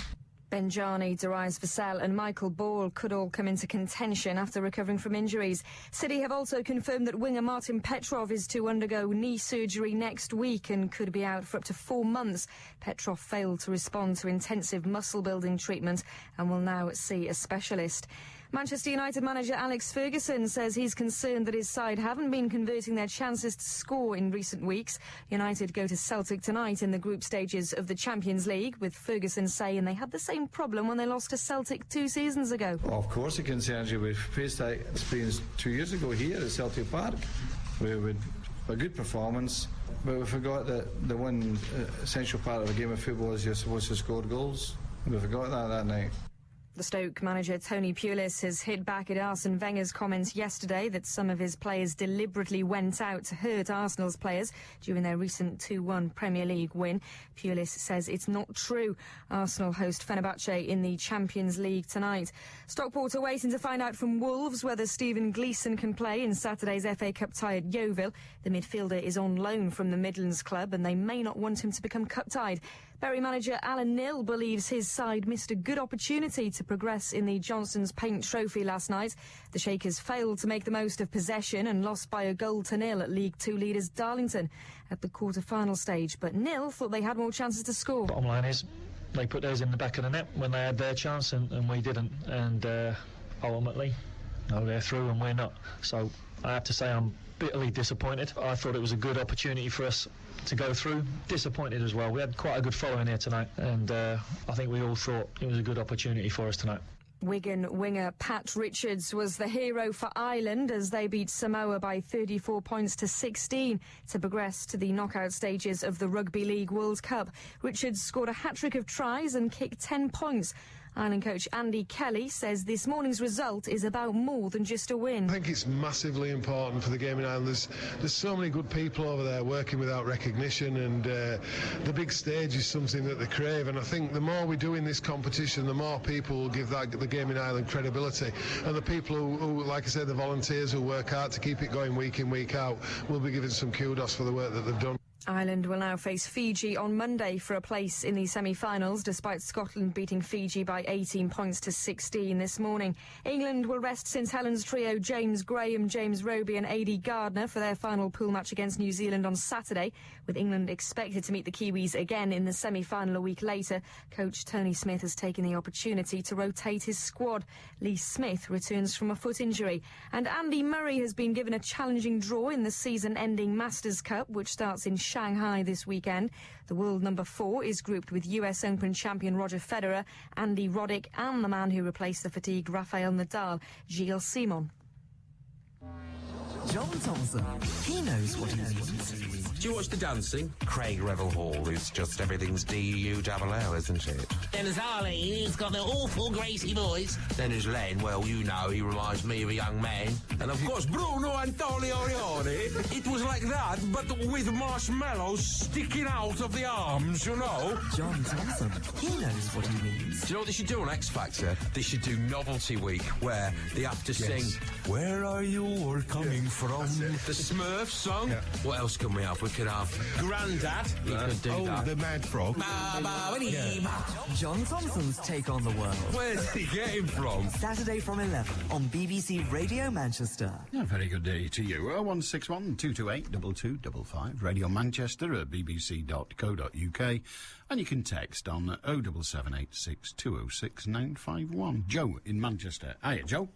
Benjani, Darius Vassell and Michael Ball could all come into contention after recovering from injuries. City have also confirmed that winger Martin Petrov is to undergo knee surgery next week and could be out for up to 4 months. Petrov failed to respond to intensive muscle building treatment and will now see a specialist. Manchester United manager Alex Ferguson says he's concerned that his side haven't been converting their chances to score in recent weeks. United go to Celtic tonight in the group stages of the Champions League, with Ferguson saying they had the same problem when they lost to Celtic 2 seasons ago. Well, of course it concerns you. We faced that experience 2 years ago here at Celtic Park. We had a good performance, but we forgot that the one essential part of a game of football is you're supposed to score goals. We forgot that night. The Stoke manager Tony Pulis has hit back at Arsene Wenger's comments yesterday that some of his players deliberately went out to hurt Arsenal's players during their recent 2-1 Premier League win. Pulis says it's not true. Arsenal host Fenerbahce in the Champions League tonight. Stockport are waiting to find out from Wolves whether Stephen Gleeson can play in Saturday's FA Cup tie at Yeovil. The midfielder is on loan from the Midlands club and they may not want him to become cup-tied. Bury manager Alan Knill believes his side missed a good opportunity to progress in the Johnson's Paint Trophy last night. The Shakers failed to make the most of possession and lost by 1-0 at League Two leaders Darlington at the quarter-final stage. But Knill thought they had more chances to score. Bottom line is they put theirs in the back of the net when they had their chance and we didn't. And ultimately, they're through and we're not. So I have to say I'm bitterly disappointed. I thought it was a good opportunity for us to go through. Disappointed as well. We had quite a good following here tonight, and I think we all thought it was a good opportunity for us tonight. Wigan winger Pat Richards was the hero for Ireland as they beat Samoa by 34 points to 16 to progress to the knockout stages of the Rugby League World Cup. Richards scored a hat-trick of tries and kicked 10 points. Ireland coach Andy Kelly says this morning's result is about more than just a win. I think it's massively important for the game in Ireland. There's so many good people over there working without recognition, and the big stage is something that they crave, and I think the more we do in this competition, the more people will give the game in Ireland credibility, and the people who, like I said, the volunteers who work hard to keep it going week in, week out, will be given some kudos for the work that they've done. Ireland will now face Fiji on Monday for a place in the semi-finals, despite Scotland beating Fiji by 18 points to 16 this morning. England will rest St Helens trio James Graham, James Roby and Adi Gardner for their final pool match against New Zealand on Saturday, with England expected to meet the Kiwis again in the semi-final a week later. Coach Tony Smith has taken the opportunity to rotate his squad. Lee Smith returns from a foot injury. And Andy Murray has been given a challenging draw in the season-ending Masters Cup, which starts in Shanghai this weekend. The world number 4 is grouped with US Open champion Roger Federer, Andy Roddick and the man who replaced the fatigued Rafael Nadal, Gilles Simon. John Thompson, he knows what he means. Do you watch the dancing? Craig Revel Hall is just everything's D-U-double-L, isn't it? Then there's Arlene, he's got the awful gracie voice. Then there's Len, well, you know, he reminds me of a young man. And of course, Bruno Antonioni. It was like that, but with marshmallows sticking out of the arms, you know. John Thompson, he knows what he means. Do you know what they should do on X Factor? They should do Novelty Week, where they have to sing, Where Are You All Coming From? The Smurfs song. Yeah. What else can we have? We could have Grandad. You could do that. The Mad Frog. John Thompson's take on the world. Where did he get him from? Saturday from 11 on BBC Radio Manchester. A very good day to you. 0161 228 2255. Radio Manchester at bbc.co.uk. And you can text on 07786 206 951. Joe in Manchester. Hiya, Joe.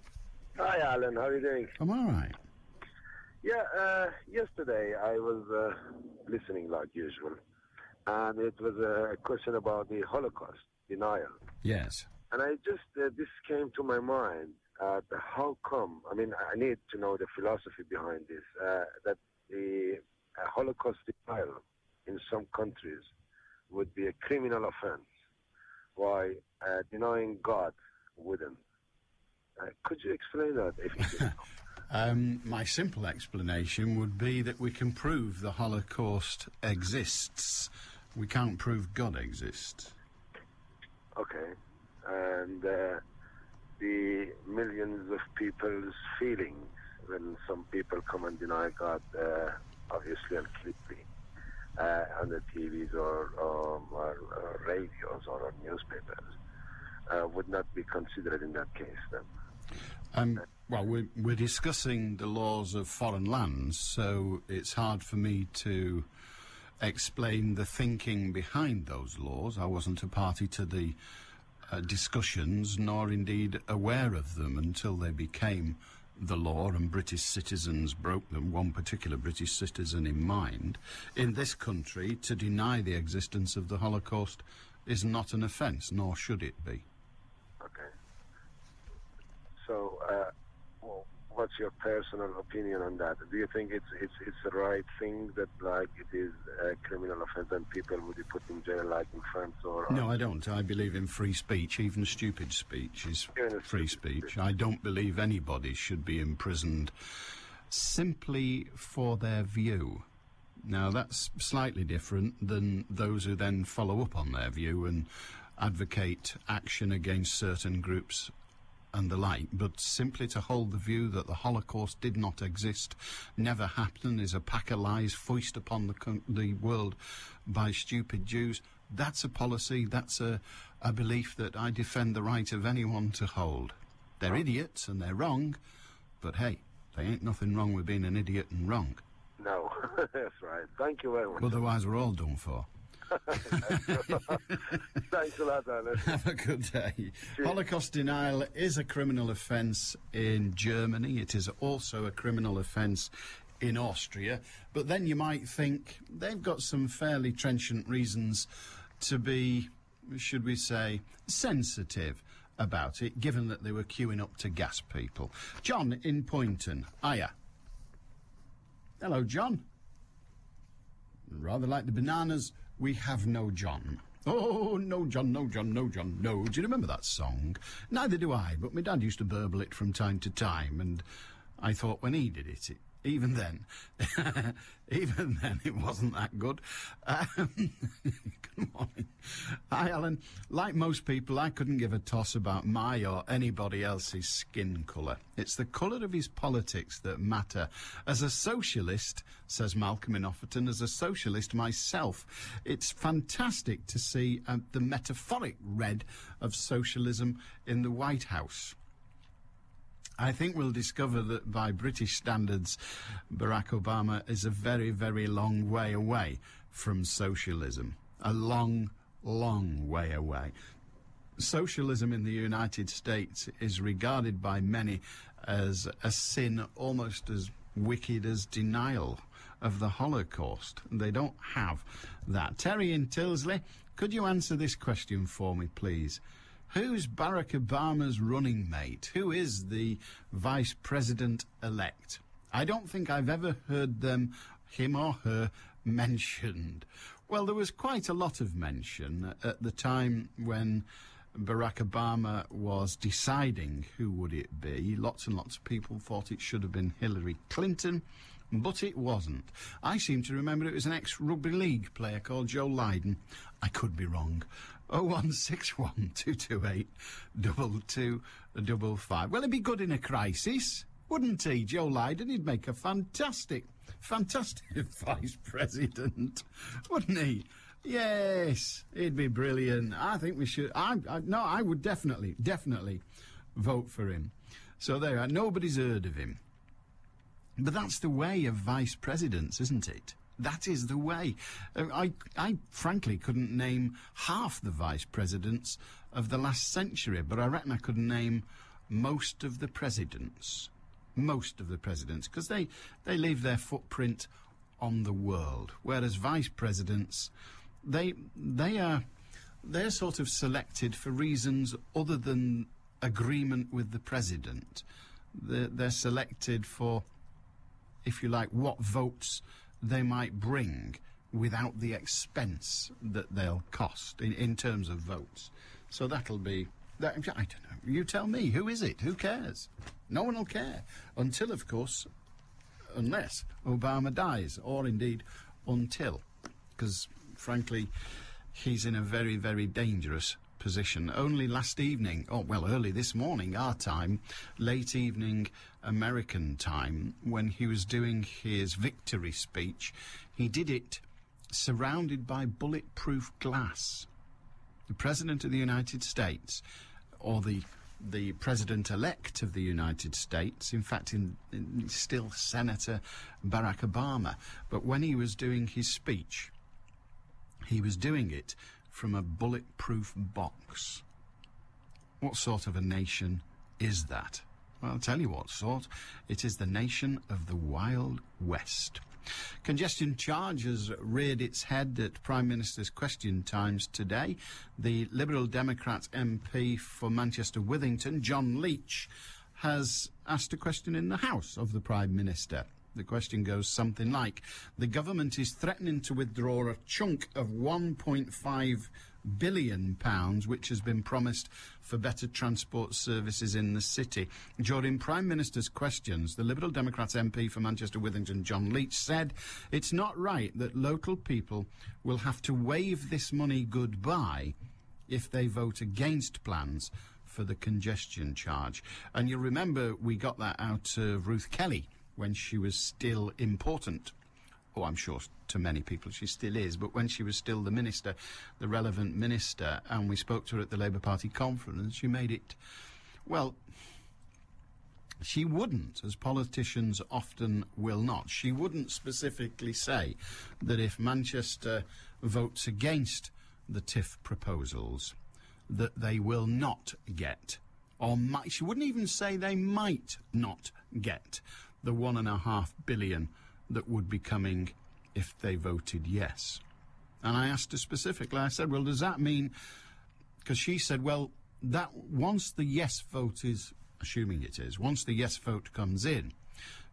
Hi, Alan. How are you doing? I'm all right. Yeah, yesterday I was listening like usual, and it was a question about the Holocaust denial. Yes. And I just, this came to my mind, how come, I mean, I need to know the philosophy behind this, that the Holocaust denial in some countries would be a criminal offense, while denying God wouldn't. Could you explain that if you could? My simple explanation would be that we can prove the Holocaust exists. We can't prove God exists. Okay. And the millions of people's feelings when some people come and deny God, obviously and clearly, on the TVs or radios or on newspapers, would not be considered in that case then. Well, we're discussing the laws of foreign lands, so it's hard for me to explain the thinking behind those laws. I wasn't a party to the discussions, nor indeed aware of them until they became the law and British citizens broke them, one particular British citizen in mind. In this country, to deny the existence of the Holocaust is not an offence, nor should it be. Okay. So, what's your personal opinion on that? Do you think it's the right thing that, like, it is a criminal offence and people would be put in jail like in France or... No, I don't. I believe in free speech. Even stupid speech is free speech. I don't believe anybody should be imprisoned simply for their view. Now, that's slightly different than those who then follow up on their view and advocate action against certain groups and the like, but simply to hold the view that the Holocaust did not exist, never happened, is a pack of lies foisted upon the world by stupid Jews, that's a policy, that's a belief that I defend the right of anyone to hold. They're idiots and they're wrong, but hey, there ain't nothing wrong with being an idiot and wrong. No, that's right. Thank you very much. Otherwise we're all done for. Thanks a lot, Alan. Have a good day. Holocaust denial is a criminal offence in Germany. It is also a criminal offence in Austria. But then you might think they've got some fairly trenchant reasons to be, should we say, sensitive about it, given that they were queuing up to gas people. John in Poynton. Hiya. Hello, John. Rather like the bananas, we have no John. Oh, no John, no John, no John, no. Do you remember that song? Neither do I, but my dad used to burble it from time to time, and I thought when he did it even then, it wasn't that good. Good morning. Hi, Alan. Like most people, I couldn't give a toss about my or anybody else's skin colour. It's the colour of his politics that matter. As a socialist, says Malcolm in Offerton, as a socialist myself, it's fantastic to see the metaphoric red of socialism in the White House. I think we'll discover that by British standards, Barack Obama is a very, very long way away from socialism. A long, long way away. Socialism in the United States is regarded by many as a sin almost as wicked as denial of the Holocaust. They don't have that. Terry in Tilsley, could you answer this question for me, please? Who's Barack Obama's running mate? Who is the vice president-elect? I don't think I've ever heard him or her, mentioned. Well, there was quite a lot of mention at the time when Barack Obama was deciding who would it be. Lots and lots of people thought it should have been Hillary Clinton, but it wasn't. I seem to remember it was an ex-rugby league player called Joe Lydon. I could be wrong. 0161228 2255. Well, he'd be good in a crisis, wouldn't he, Joe Lydon? He'd make a fantastic vice president, wouldn't he? Yes, he'd be brilliant. I think we should. I would definitely vote for him. So there, nobody's heard of him. But that's the way of vice presidents, isn't it? That is the way. I frankly couldn't name half the vice presidents of the last century, but I reckon I could name most of the presidents. Most of the presidents, because they leave their footprint on the world, whereas vice presidents, they're sort of selected for reasons other than agreement with the president. They're selected for, if you like, what votes they might bring without the expense that they'll cost in terms of votes. So that'll be that. I don't know. You tell me. Who is it? Who cares? No one will care until, of course, unless Obama dies, or indeed until, because frankly, he's in a very, very dangerous position. Only last evening, early this morning, our time, late evening American time, when he was doing his victory speech, he did it surrounded by bulletproof glass. The President of the United States, or the President-elect of the United States, in fact, still Senator Barack Obama, but when he was doing his speech, he was doing it from a bulletproof box. What sort of a nation is that? Well, I'll tell you what sort. It is the nation of the Wild West. Congestion charge has reared its head at Prime Minister's question times today. The Liberal Democrat MP for Manchester Withington, John Leach, has asked a question in the House of the Prime Minister. The question goes something like, the government is threatening to withdraw a chunk of £1.5 billion, which has been promised for better transport services in the city. During Prime Minister's questions, the Liberal Democrat MP for Manchester Withington, John Leach, said it's not right that local people will have to wave this money goodbye if they vote against plans for the congestion charge. And you'll remember we got that out of Ruth Kelly when she was still important. Oh, I'm sure to many people she still is, but when she was still the minister, the relevant minister, and we spoke to her at the Labour Party conference, she made it, well, she wouldn't, as politicians often will not, she wouldn't specifically say that if Manchester votes against the TIF proposals, that they will not get, or might, she wouldn't even say they might not get, the $1.5 billion that would be coming if they voted yes. And I asked her specifically, I said, well, does that mean, because she said, well, that once the yes vote is, assuming it is, once the yes vote comes in,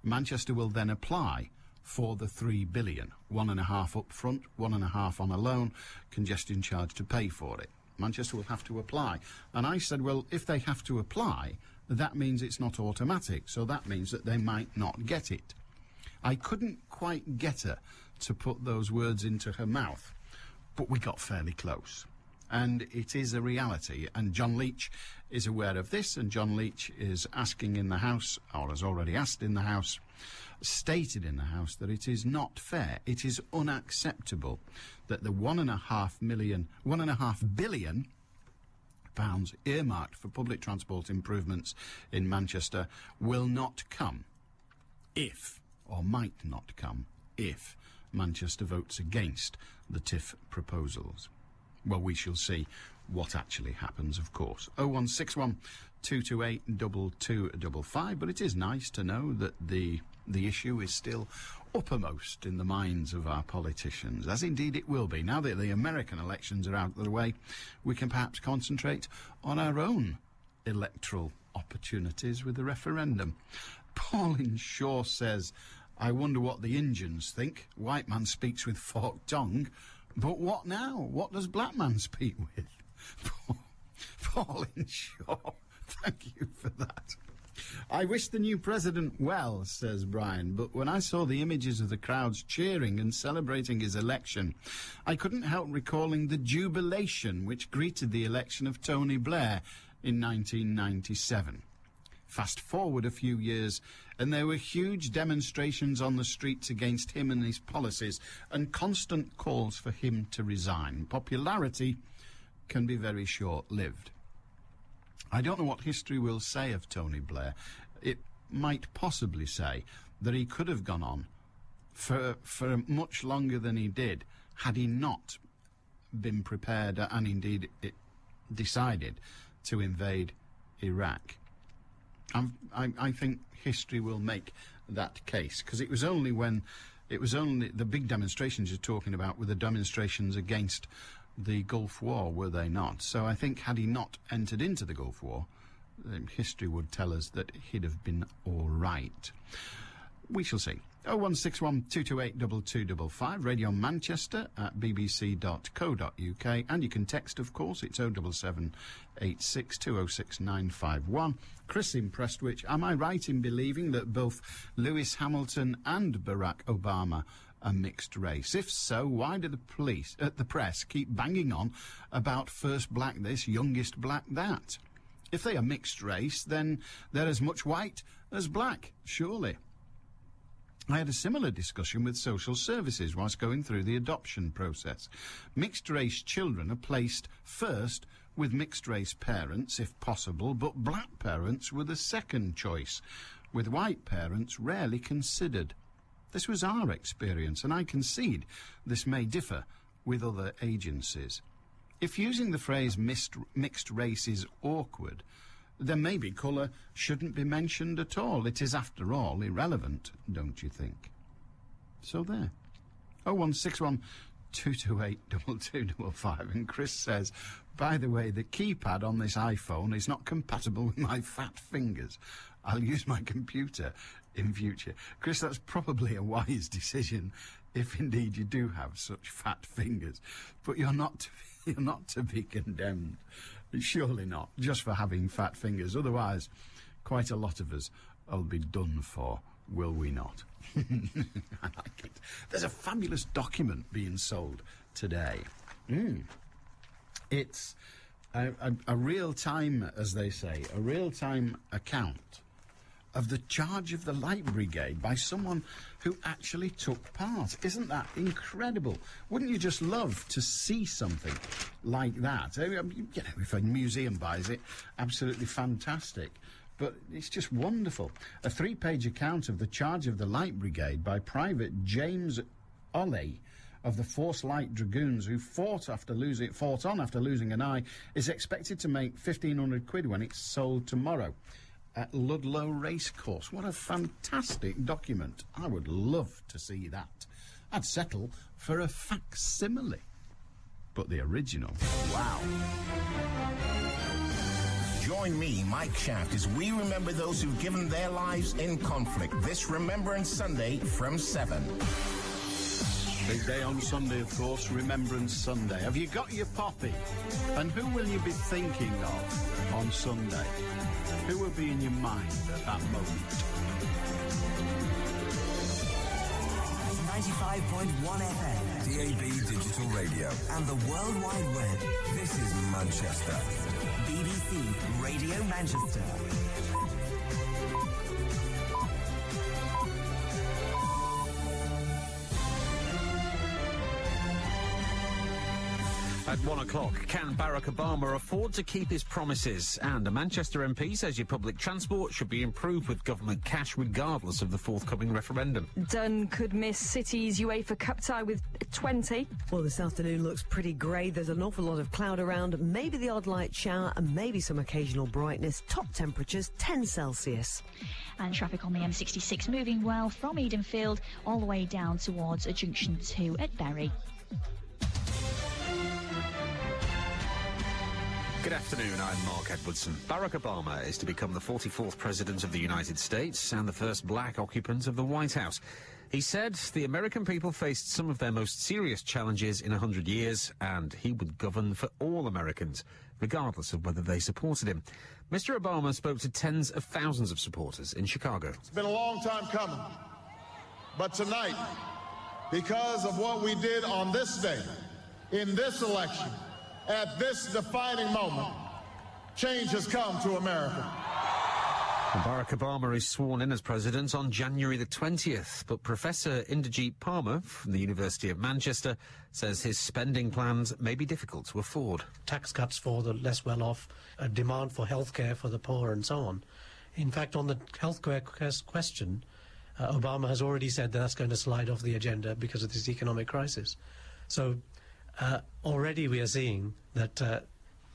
Manchester will then apply for the $3 billion, 1.5 up front, 1.5 on a loan, congestion charge to pay for it. Manchester will have to apply. And I said, well, if they have to apply, that means it's not automatic, so that means that they might not get it. I couldn't quite get her to put those words into her mouth, but we got fairly close. And it is a reality, and John Leach is aware of this, and John Leach is asking in the House, or has already asked in the House, stated in the House, that it is not fair, it is unacceptable that the £1.5 billion earmarked for public transport improvements in Manchester will not come if, or might not come, if Manchester votes against the TIF proposals. Well, we shall see what actually happens, of course. 0161 228 2255, but it is nice to know that the issue is still uppermost in the minds of our politicians, as indeed it will be. Now that the American elections are out of the way, we can perhaps concentrate on our own electoral opportunities with the referendum. Pauline Shaw says, I wonder what the Indians think. White man speaks with forked tongue. But what now? What does black man speak with? Pauline Shaw, thank you for that. I wish the new president well, says Brian, but when I saw the images of the crowds cheering and celebrating his election, I couldn't help recalling the jubilation which greeted the election of Tony Blair in 1997. Fast forward a few years, and there were huge demonstrations on the streets against him and his policies, and constant calls for him to resign. Popularity can be very short-lived. I don't know what history will say of Tony Blair. It might possibly say that he could have gone on for much longer than he did, had he not been prepared and indeed decided to invade Iraq. I think history will make that case, because it was only the big demonstrations you're talking about were the demonstrations against the Gulf War, were they not? So I think had he not entered into the Gulf War, history would tell us that he'd have been all right. We shall see. 0161 228 2255, Radio Manchester at bbc.co.uk, and you can text, of course, it's 07786 206 951. Chris in Prestwich, am I right in believing that both Lewis Hamilton and Barack Obama are mixed race? If so, why do the press keep banging on about first black this, youngest black that? If they are mixed race, then they're as much white as black, surely. I had a similar discussion with social services whilst going through the adoption process. Mixed-race children are placed first with mixed-race parents, if possible, but black parents were the second choice, with white parents rarely considered. This was our experience, and I concede this may differ with other agencies. If using the phrase mixed race is awkward, then maybe colour shouldn't be mentioned at all. It is, after all, irrelevant, don't you think? So there. 0161 228 2255. And Chris says, by the way, the keypad on this iPhone is not compatible with my fat fingers. I'll use my computer in future. Chris, that's probably a wise decision if indeed you do have such fat fingers. But you're not to be condemned. Surely not, just for having fat fingers. Otherwise, quite a lot of us will be done for, will we not? I like it. There's a fabulous document being sold today. It's a real-time, as they say, a real-time account of the charge of the Light Brigade by someone who actually took part. Isn't that incredible? Wouldn't you just love to see something like that? You know, if a museum buys it, absolutely fantastic. But it's just wonderful. A 3-page account of the charge of the Light Brigade by Private James Olley of the Force Light Dragoons, who fought on after losing an eye, is expected to make £1,500 when it's sold tomorrow at Ludlow Racecourse. What a fantastic document. I would love to see that. I'd settle for a facsimile. But the original, wow. Join me, Mike Shaft, as we remember those who've given their lives in conflict this Remembrance Sunday from 7. Big day on Sunday, of course, Remembrance Sunday. Have you got your poppy? And who will you be thinking of on Sunday? Who will be in your mind at that moment? 95.1 FM. DAB Digital Radio. And the World Wide Web. This is Manchester. BBC Radio Manchester. At 1 o'clock, can Barack Obama afford to keep his promises? And a Manchester MP says your public transport should be improved with government cash regardless of the forthcoming referendum. Dunn could miss City's UEFA Cup tie with 20. Well, this afternoon looks pretty grey. There's an awful lot of cloud around, maybe the odd light shower and maybe some occasional brightness. Top temperatures 10 Celsius. And traffic on the M66 moving well from Edenfield all the way down towards Junction 2 at Bury. Good afternoon, I'm Mark Edwardson. Barack Obama is to become the 44th President of the United States and the first black occupant of the White House. He said the American people faced some of their most serious challenges in 100 years, and he would govern for all Americans, regardless of whether they supported him. Mr. Obama spoke to tens of thousands of supporters in Chicago. It's been a long time coming, but tonight, because of what we did on this day, in this election, at this defining moment, change has come to America. And Barack Obama is sworn in as president on January the 20th, but Professor Inderjeet Palmer from the University of Manchester says his spending plans may be difficult to afford. Tax cuts for the less well-off, a demand for healthcare for the poor and so on. In fact, on the healthcare question, Obama has already said that that's going to slide off the agenda because of this economic crisis. So already we are seeing that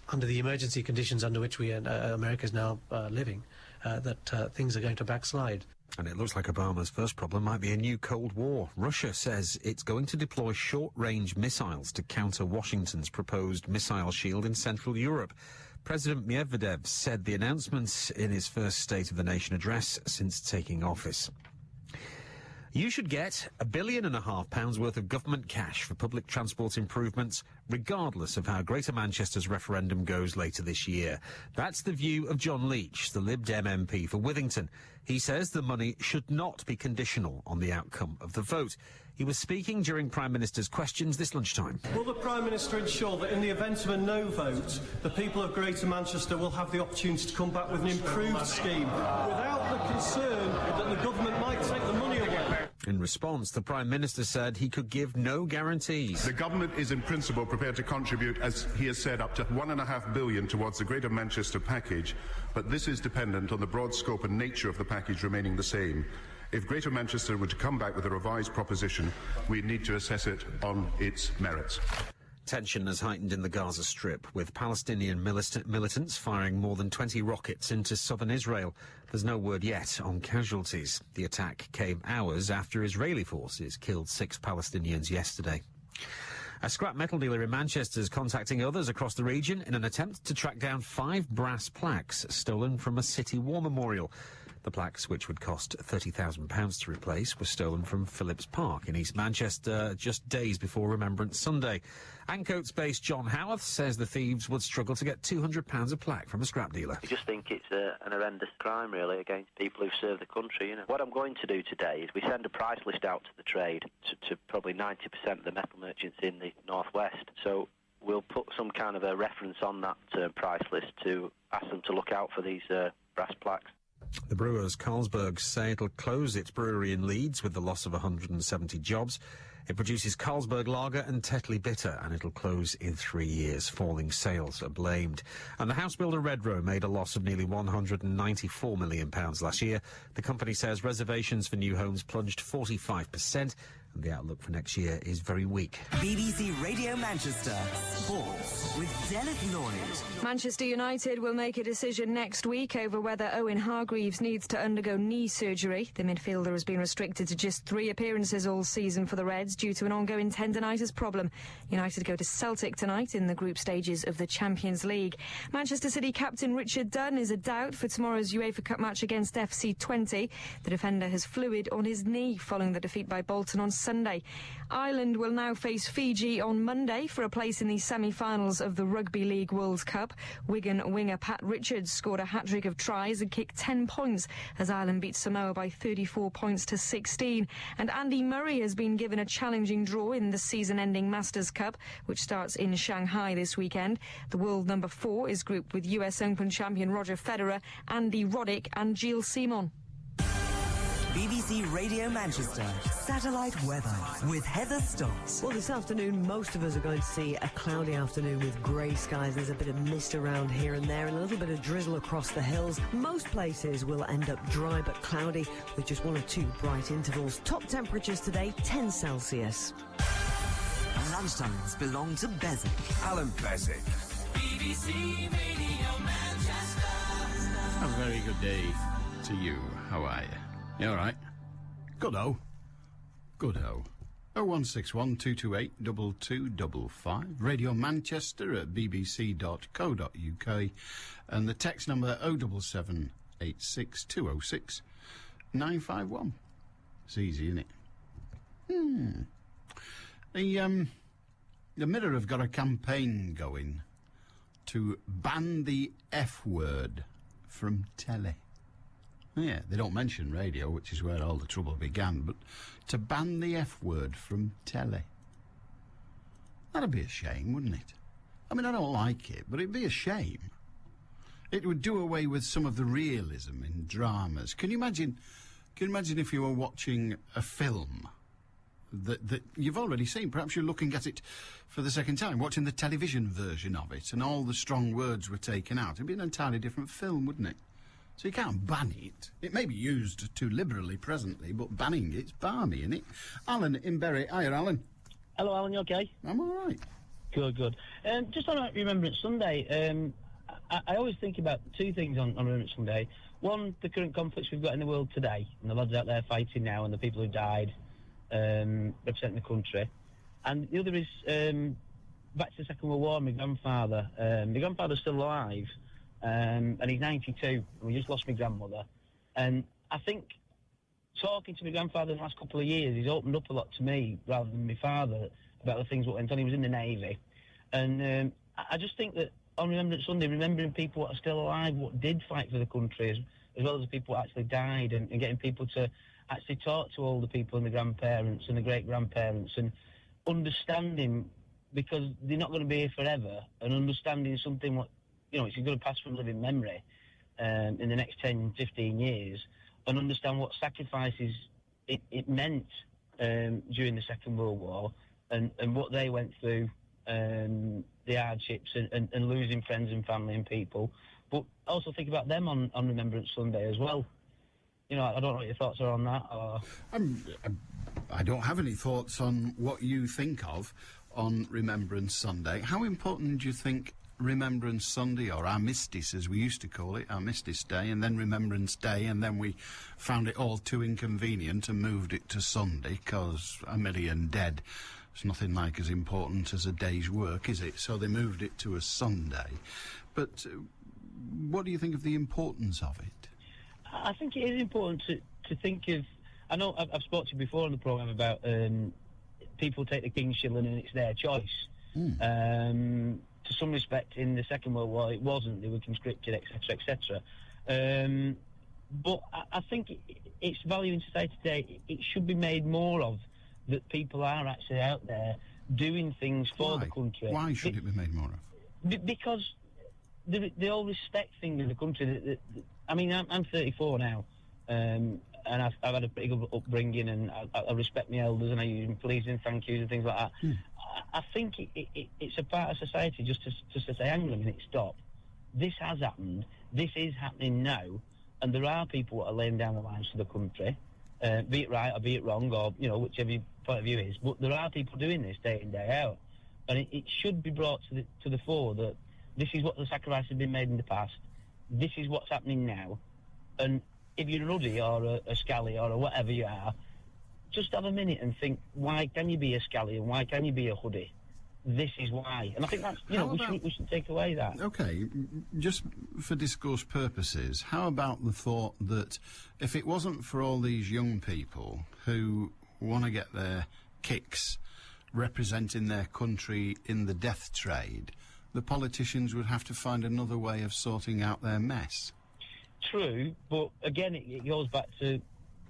under the emergency conditions under which America is now living, that things are going to backslide. And it looks like Obama's first problem might be a new Cold War. Russia says it's going to deploy short-range missiles to counter Washington's proposed missile shield in Central Europe. President Medvedev said the announcements in his first State of the Nation address since taking office. You should get £1.5 billion worth of government cash for public transport improvements, regardless of how Greater Manchester's referendum goes later this year. That's the view of John Leach, the Lib Dem MP for Withington. He says the money should not be conditional on the outcome of the vote. He was speaking during Prime Minister's questions this lunchtime. Will the Prime Minister ensure that in the event of a no vote, the people of Greater Manchester will have the opportunity to come back with an improved scheme without the concern that the government might take the money away? In response, the Prime Minister said he could give no guarantees. The government is in principle prepared to contribute, as he has said, up to £1.5 billion towards the Greater Manchester package, but this is dependent on the broad scope and nature of the package remaining the same. If Greater Manchester were to come back with a revised proposition, we'd need to assess it on its merits. Tension has heightened in the Gaza Strip, with Palestinian militants firing more than 20 rockets into southern Israel. There's no word yet on casualties. The attack came hours after Israeli forces killed 6 Palestinians yesterday. A scrap metal dealer in Manchester is contacting others across the region in an attempt to track down 5 brass plaques stolen from a City War memorial. The plaques, which would cost £30,000 to replace, were stolen from Phillips Park in East Manchester just days before Remembrance Sunday. Ancoats-based John Howarth says the thieves would struggle to get £200 a plaque from a scrap dealer. I just think it's an horrendous crime, really, against people who've served the country. You know, what I'm going to do today is we send a price list out to the trade, to probably 90% of the metal merchants in the northwest. So we'll put some kind of a reference on that price list to ask them to look out for these brass plaques. The brewers Carlsberg say it'll close its brewery in Leeds with the loss of 170 jobs. It produces Carlsberg Lager and Tetley Bitter, and it'll close in 3 years. Falling sales are blamed. And the house builder Redrow made a loss of nearly £194 million last year. The company says reservations for new homes plunged 45%, and the outlook for next year is very weak. BBC Radio Manchester Sports with Dennis Lloyd. Manchester United will make a decision next week over whether Owen Hargreaves needs to undergo knee surgery. The midfielder has been restricted to just 3 appearances all season for the Reds due to an ongoing tendinitis problem. United go to Celtic tonight in the group stages of the Champions League. Manchester City captain Richard Dunn is a doubt for tomorrow's UEFA Cup match against FC Twente. The defender has fluid on his knee following the defeat by Bolton on Sunday. Ireland will now face Fiji on Monday for a place in the semi-finals of the Rugby League World Cup. Wigan winger Pat Richards scored a hat-trick of tries and kicked 10 points as Ireland beat Samoa by 34 points to 16. And Andy Murray has been given a challenging draw in the season-ending Masters Cup, which starts in Shanghai this weekend. The world number 4 is grouped with US Open champion Roger Federer, Andy Roddick and Gilles Simon. BBC Radio Manchester satellite weather with Heather Stotts. Well, this afternoon, most of us are going to see a cloudy afternoon with grey skies. There's a bit of mist around here and there and a little bit of drizzle across the hills. Most places will end up dry but cloudy with just 1 or 2 bright intervals. Top temperatures today, 10 Celsius. Lunchtimes belong to Beswick. Allan Beswick. BBC Radio Manchester. A very good day to you. How are you? You all right? Good-o. Good-o. 0161 228 2255. Radio Manchester at bbc.co.uk. And the text number 077 86 206 951. It's easy, isn't it? The Mirror have got a campaign going to ban the F word from telly. Yeah, they don't mention radio, which is where all the trouble began, but to ban the F word from telly. That'd be a shame, wouldn't it? I mean, I don't like it, but it'd be a shame. It would do away with some of the realism in dramas. Can you imagine if you were watching a film that you've already seen? Perhaps you're looking at it for the second time, watching the television version of it, and all the strong words were taken out. It'd be an entirely different film, wouldn't it? So you can't ban it. It may be used too liberally presently, but banning it's balmy, isn't it? Alan in Bury. Hiya, Alan. Hello, Alan, you okay? I'm all right. Good. Just on Remembrance Sunday, I always think about 2 things on Remembrance Sunday. One, the current conflicts we've got in the world today, and the lads out there fighting now, and the people who died representing the country. And the other is, back to the Second World War, my grandfather. My grandfather's still alive. And he's 92, and we just lost my grandmother. And I think talking to my grandfather in the last couple of years, he's opened up a lot to me, rather than my father, about the things that went on. He was in the Navy. And I just think that on Remembrance Sunday, remembering people that are still alive, what did fight for the country, as well as the people that actually died, and getting people to actually talk to all the people and the grandparents and the great-grandparents, and understanding, because they're not going to be here forever, and understanding something what, you know, it's going to pass from living memory in the next 10, 15 years, and understand what sacrifices it meant during the Second World War, and what they went through, the hardships, and losing friends and family and people. But also think about them on Remembrance Sunday as well. You know, I don't know what your thoughts are on that. Or... I don't have any thoughts on what you think of on Remembrance Sunday. How important do you think Remembrance Sunday, or Armistice as we used to call it, Armistice Day, and then Remembrance Day, and then we found it all too inconvenient and moved it to Sunday because a million dead. It's nothing like as important as a day's work, is it? So they moved it to a Sunday. But what do you think of the importance of it? I think it is important to think of... I know I've spoken to you before on the programme about people take the King's Shilling and it's their choice. To some respect, in the Second World War, it wasn't. They were conscripted, etc., etc. But I think its value in society today, it should be made more of, that people are actually out there doing things for the country. Why should it be made more of? Because the whole respect thing in the country. I mean, I'm 34 now, and I've had a pretty good upbringing, and I respect my elders, and I use please and thank yous and things like that. I think it's a part of society just to say, hang on a minute, stop. This has happened. This is happening now, and there are people that are laying down their lives for the country. be it right or be it wrong, or, you know, whichever your point of view is. But there are people doing this day in, day out. And it should be brought to the fore that this is what the sacrifice has been made in the past. This is what's happening now. And if you're a Ruddy or a Scally or whatever you are, just have a minute and think, why can you be a Scally and why can you be a Hoodie? This is why. And I think that's, you know, we should take away that. OK, just for discourse purposes, how about the thought that if it wasn't for all these young people who want to get their kicks representing their country in the death trade, the politicians would have to find another way of sorting out their mess? True, but again, it goes back to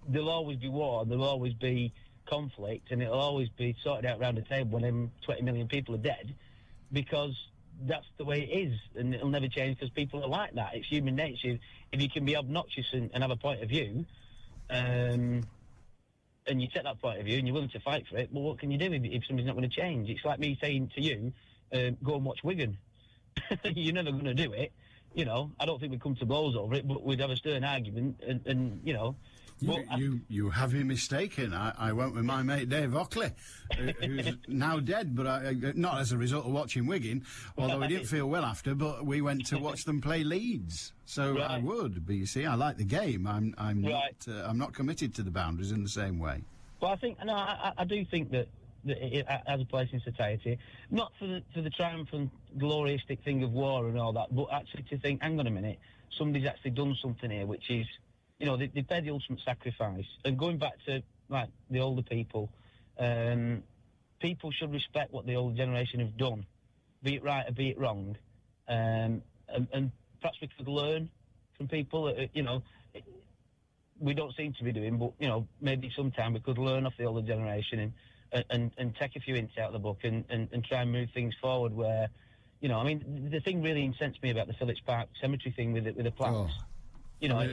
there'll always be war, there'll always be conflict, and it'll always be sorted out around the table when them 20 million people are dead, because that's the way it is, and it'll never change because people are like that. It's human nature. If you can be obnoxious and have a point of view, and you take that point of view and you're willing to fight for it, well, what can you do if somebody's not going to change? It's like me saying to you, go and watch Wigan. You're never going to do it. You know, I don't think we'd come to blows over it, but we'd have a stern argument, and you know. You have me mistaken. I went with my mate Dave Ockley, who's now dead, but not as a result of watching Wigan, although we didn't feel well after, but we went to watch them play Leeds. So I would, but you see, I like the game. I'm not committed to the boundaries in the same way. Well, I do think that it has a place in society, not for the triumphant, glorioustic thing of war and all that, but actually to think, hang on a minute, somebody's actually done something here, which is, you know, they paid the ultimate sacrifice. And going back to, like, the older people, people should respect what the older generation have done, be it right or be it wrong. And perhaps we could learn from people, you know, we don't seem to be doing, but, you know, maybe sometime we could learn off the older generation and take a few hints out of the book and try and move things forward where, you know, I mean, the thing really incensed me about the Phillips Park cemetery thing with the plaques. You know,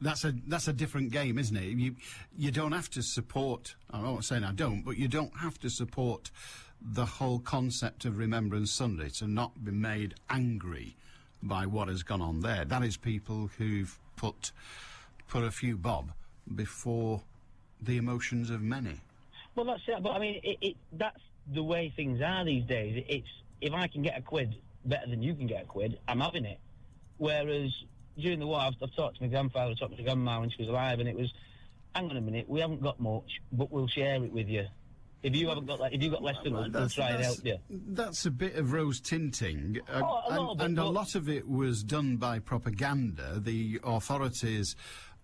that's a different game, isn't it? You don't have to support, I'm not saying I don't, but you don't have to support the whole concept of Remembrance Sunday to not be made angry by what has gone on there. That is people who've put a few bob before the emotions of many. Well, that's it. But I mean, that's the way things are these days. It's if I can get a quid better than you can get a quid, I'm having it. Whereas during the war, I've talked to my grandfather, I've talked to my grandma when she was alive, and it was, hang on a minute, we haven't got much, but we'll share it with you. If you haven't got that, if you've got less than us, we'll try and help you. That's a bit of rose tinting, a lot of it was done by propaganda. The authorities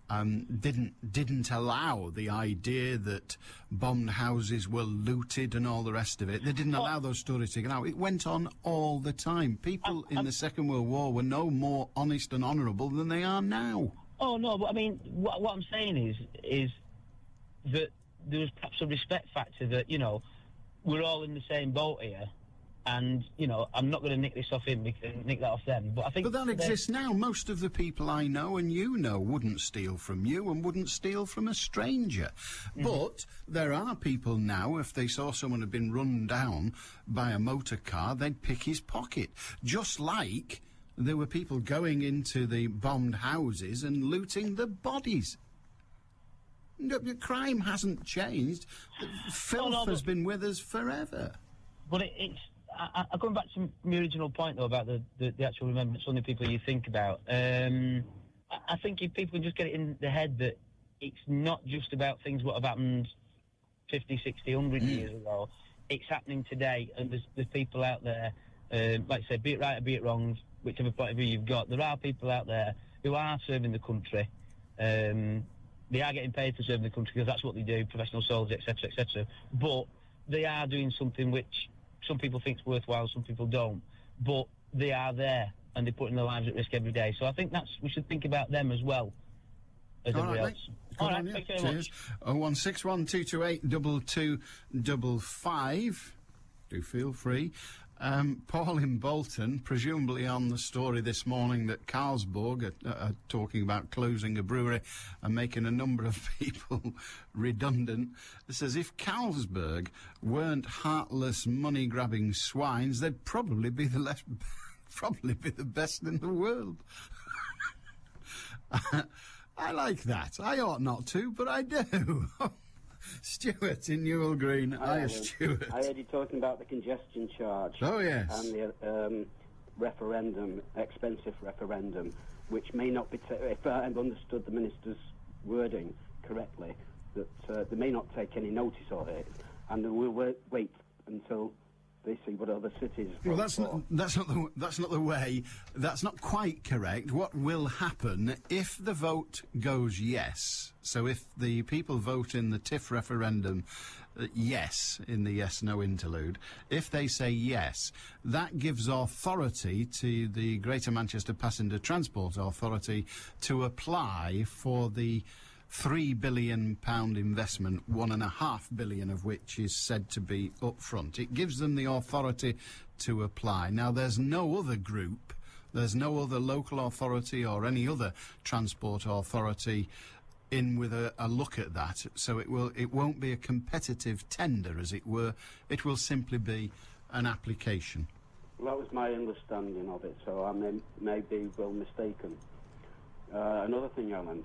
didn't allow the idea that bombed houses were looted and all the rest of it. They didn't allow those stories to get out. It went on all the time. People in the Second World War were no more honest and honourable than they are now. Oh, no, but I mean, what I'm saying is that there was perhaps a respect factor that, you know, we're all in the same boat here. And, you know, I'm not going to nick this off him, nick that off them. But I think... But that exists now. Most of the people I know and you know wouldn't steal from you and wouldn't steal from a stranger. Mm-hmm. But there are people now, if they saw someone had been run down by a motor car, they'd pick his pocket. Just like there were people going into the bombed houses and looting the bodies. The crime hasn't changed. Filth has been with us forever. But it's... going back to my original point, though, about the actual Remembrance Sunday people you think about, I think if people can just get it in the head that it's not just about things what have happened 50, 60, 100 years ago, it's happening today, and there's people out there, like I said, be it right or be it wrong, whichever point of view you've got, there are people out there who are serving the country. They are getting paid for serving the country because that's what they do, professional soldiers, etc., etc. But they are doing something which some people think is worthwhile, some people don't. But they are there, and they're putting their lives at risk every day. So I think we should think about them as well as everybody else. All right, thank you very much. 0161228 2285. Do feel free. Paul in Bolton, presumably on the story this morning that Carlsberg are talking about closing a brewery and making a number of people redundant, says if Carlsberg weren't heartless, money-grabbing swines, they'd probably be the best in the world. I like that. I ought not to, but I do. Stuart in Newell Green. Hiya, Stuart. I heard you talking about the congestion charge. Oh, yes. And the referendum, expensive referendum, which may not be, if I've understood the Minister's wording correctly, that they may not take any notice of it, and they will wait until they see what other cities. Well, that's not the way. That's not quite correct. What will happen if the vote goes yes? So if the people vote in the TIF referendum, yes, in the yes/no interlude, if they say yes, that gives authority to the Greater Manchester Passenger Transport Authority to apply for the £3 billion investment, £1.5 billion of which is said to be upfront. It gives them the authority to apply. Now, there's no other group, there's no other local authority or any other transport authority in with a look at that, so it won't be a competitive tender, as it were. It will simply be an application. Well, that was my understanding of it, so I may be well mistaken. Another thing, Alan,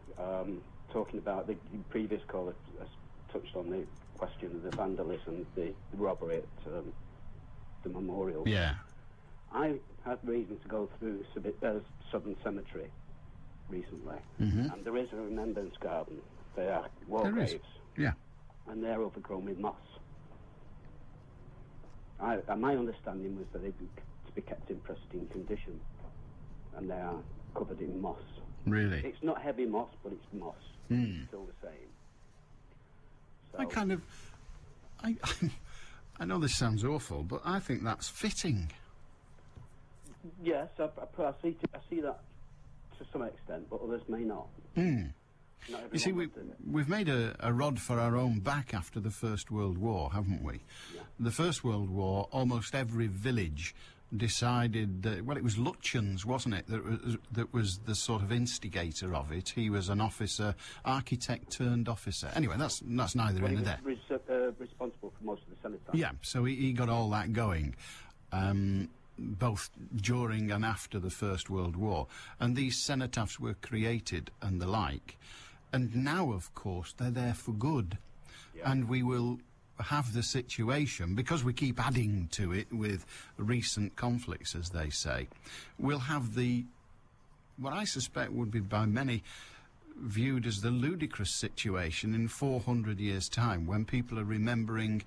talking about the previous caller has touched on the question of the vandalism, the robbery at the memorial. Yeah. I had reason to go through Southern Cemetery recently, Mhm. and there is a remembrance garden. They are war graves. Yeah. And they're overgrown with moss. My understanding was that they'd be to be kept in pristine condition, and they are covered in moss. Really? It's not heavy moss, but it's moss. Mm. Still the same. So, I know this sounds awful, but I think that's fitting. yes, I see that to some extent, but others may not. Mm. Not You see, everyone will do it. we've made a rod for our own back after the First World War, haven't we? Yeah. The First World War, almost every village decided that, well, it was Lutyens, wasn't it, that was the sort of instigator of it. He was an officer, architect turned officer. Anyway, that's neither Well, here he nor was there. responsible for most of the cenotaph. Yeah, so he got all that going, both during and after the First World War. And these cenotaphs were created and the like. And now, of course, they're there for good. Yeah. And we will have the situation, because we keep adding to it with recent conflicts, as they say, we'll have what I suspect would be by many viewed as the ludicrous situation in 400 years' time, when people are remembering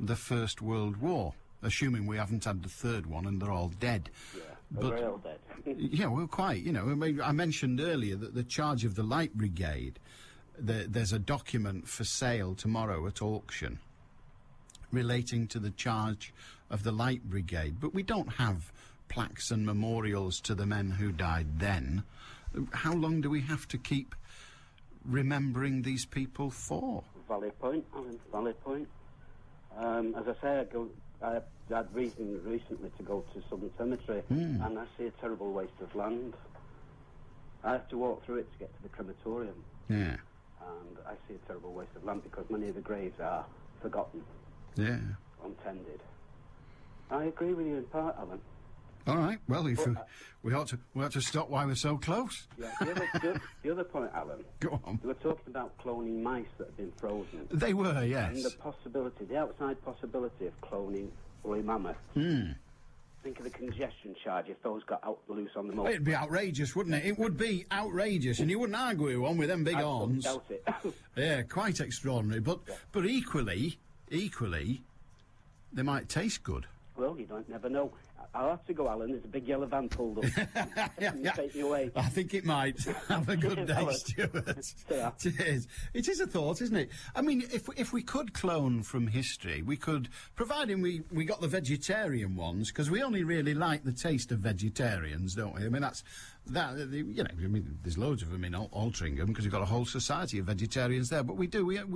the First World War, assuming we haven't had the third one and they're all dead. Yeah, they're all dead. Yeah, well, quite. You know, I mean, I mentioned earlier that the charge of the Light Brigade, there's a document for sale tomorrow at auction relating to the charge of the Light Brigade, but we don't have plaques and memorials to the men who died then. How long do we have to keep remembering these people for? Valid point, Alan, valid point. As I say, I had reason recently to go to Southern Cemetery, and I see a terrible waste of land. I have to walk through it to get to the crematorium. Yeah. And I see a terrible waste of land because many of the graves are forgotten. Yeah. Untended. I agree with you in part, Alan. All right. Well, if we ought to stop while we're so close. Yeah. The other point, Alan. Go on. We were talking about cloning mice that have been frozen. They were, yes. And the outside possibility of cloning woolly mammoths. Think of the congestion charge if those got out loose on the motorway. It'd be outrageous, wouldn't it? It would be outrageous, and you wouldn't argue with one with them big horns. I doubt it. Yeah, quite extraordinary. But equally, they might taste good. Well, you don't never know. I'll have to go, Alan. There's a big yellow van pulled up. Take me away. I think it might. Have a good day, Stuart. Cheers. It is a thought, isn't it? I mean, if we could clone from history, we could, providing we got the vegetarian ones, because we only really like the taste of vegetarians, don't we? I mean, you know, I mean, there's loads of them in Altrincham, because you've got a whole society of vegetarians there, but we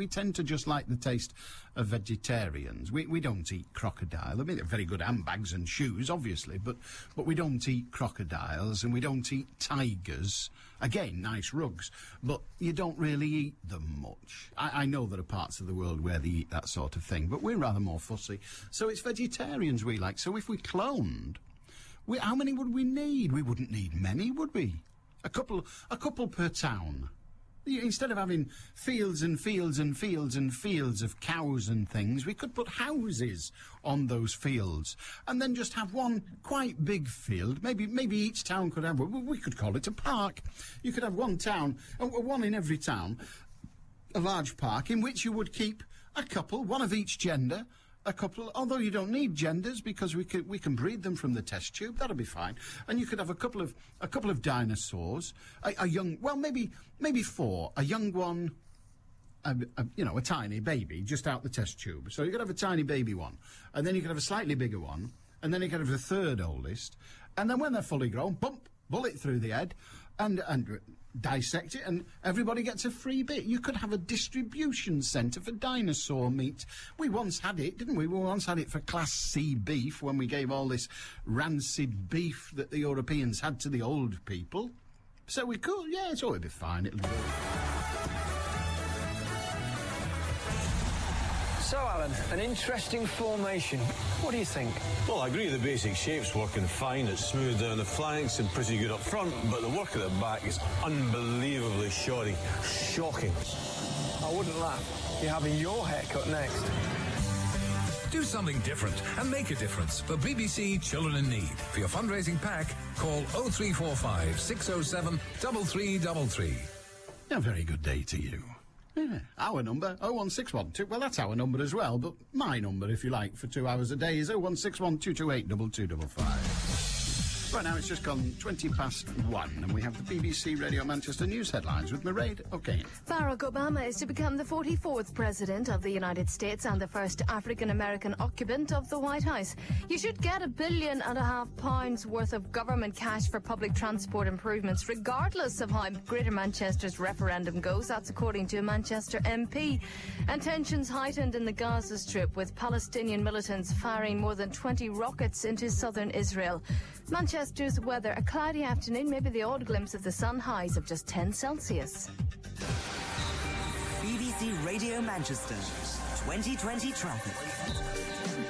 tend to just like the taste of vegetarians. We don't eat crocodile. I mean, they're very good handbags and shoes, obviously, but we don't eat crocodiles, and we don't eat tigers. Again, nice rugs, but you don't really eat them much. I know there are parts of the world where they eat that sort of thing, but we're rather more fussy. So it's vegetarians we like. So if we cloned, how many would we need? We wouldn't need many, would we? A couple per town. Instead of having fields and fields and fields and fields of cows and things, we could put houses on those fields and then just have one quite big field. Maybe each town could have, we could call it a park. You could have one town, one in every town, a large park in which you would keep a couple, one of each gender, a couple, although you don't need genders because we can breed them from the test tube. That'll be fine. And you could have a couple of dinosaurs, a young, well, maybe 4, a young one, a tiny baby just out the test tube. So you could have a tiny baby one, and then you could have a slightly bigger one, and then you could have the third oldest, and then when they're fully grown, bump, bullet through the head, and dissect it, and everybody gets a free bit. You could have a distribution centre for dinosaur meat. We once had it, didn't we? We once had it for Class C beef when we gave all this rancid beef that the Europeans had to the old people. So we could, yeah, it's all be fine. It'll do. So, Alan, an interesting formation. What do you think? Well, I agree the basic shape's working fine. It's smooth down the flanks and pretty good up front, but the work at the back is unbelievably shoddy. Shocking. I wouldn't laugh. You're having your haircut next. Do something different and make a difference for BBC Children in Need. For your fundraising pack, call 0345 607 3333. A very good day to you. Yeah, our number, 01612. Well, that's our number as well, but my number, if you like, for 2 hours a day is 01612 228 2255. Right now, it's just gone 20 past 1, and we have the BBC Radio Manchester news headlines with Mairead O'Kane. Barack Obama is to become the 44th President of the United States and the first African-American occupant of the White House. You should get £1.5 billion worth of government cash for public transport improvements, regardless of how Greater Manchester's referendum goes. That's according to a Manchester MP. And tensions heightened in the Gaza Strip, with Palestinian militants firing more than 20 rockets into southern Israel. Manchester's weather, a cloudy afternoon, maybe the odd glimpse of the sun, highs of just 10 Celsius. BBC Radio Manchester, 2020 traffic.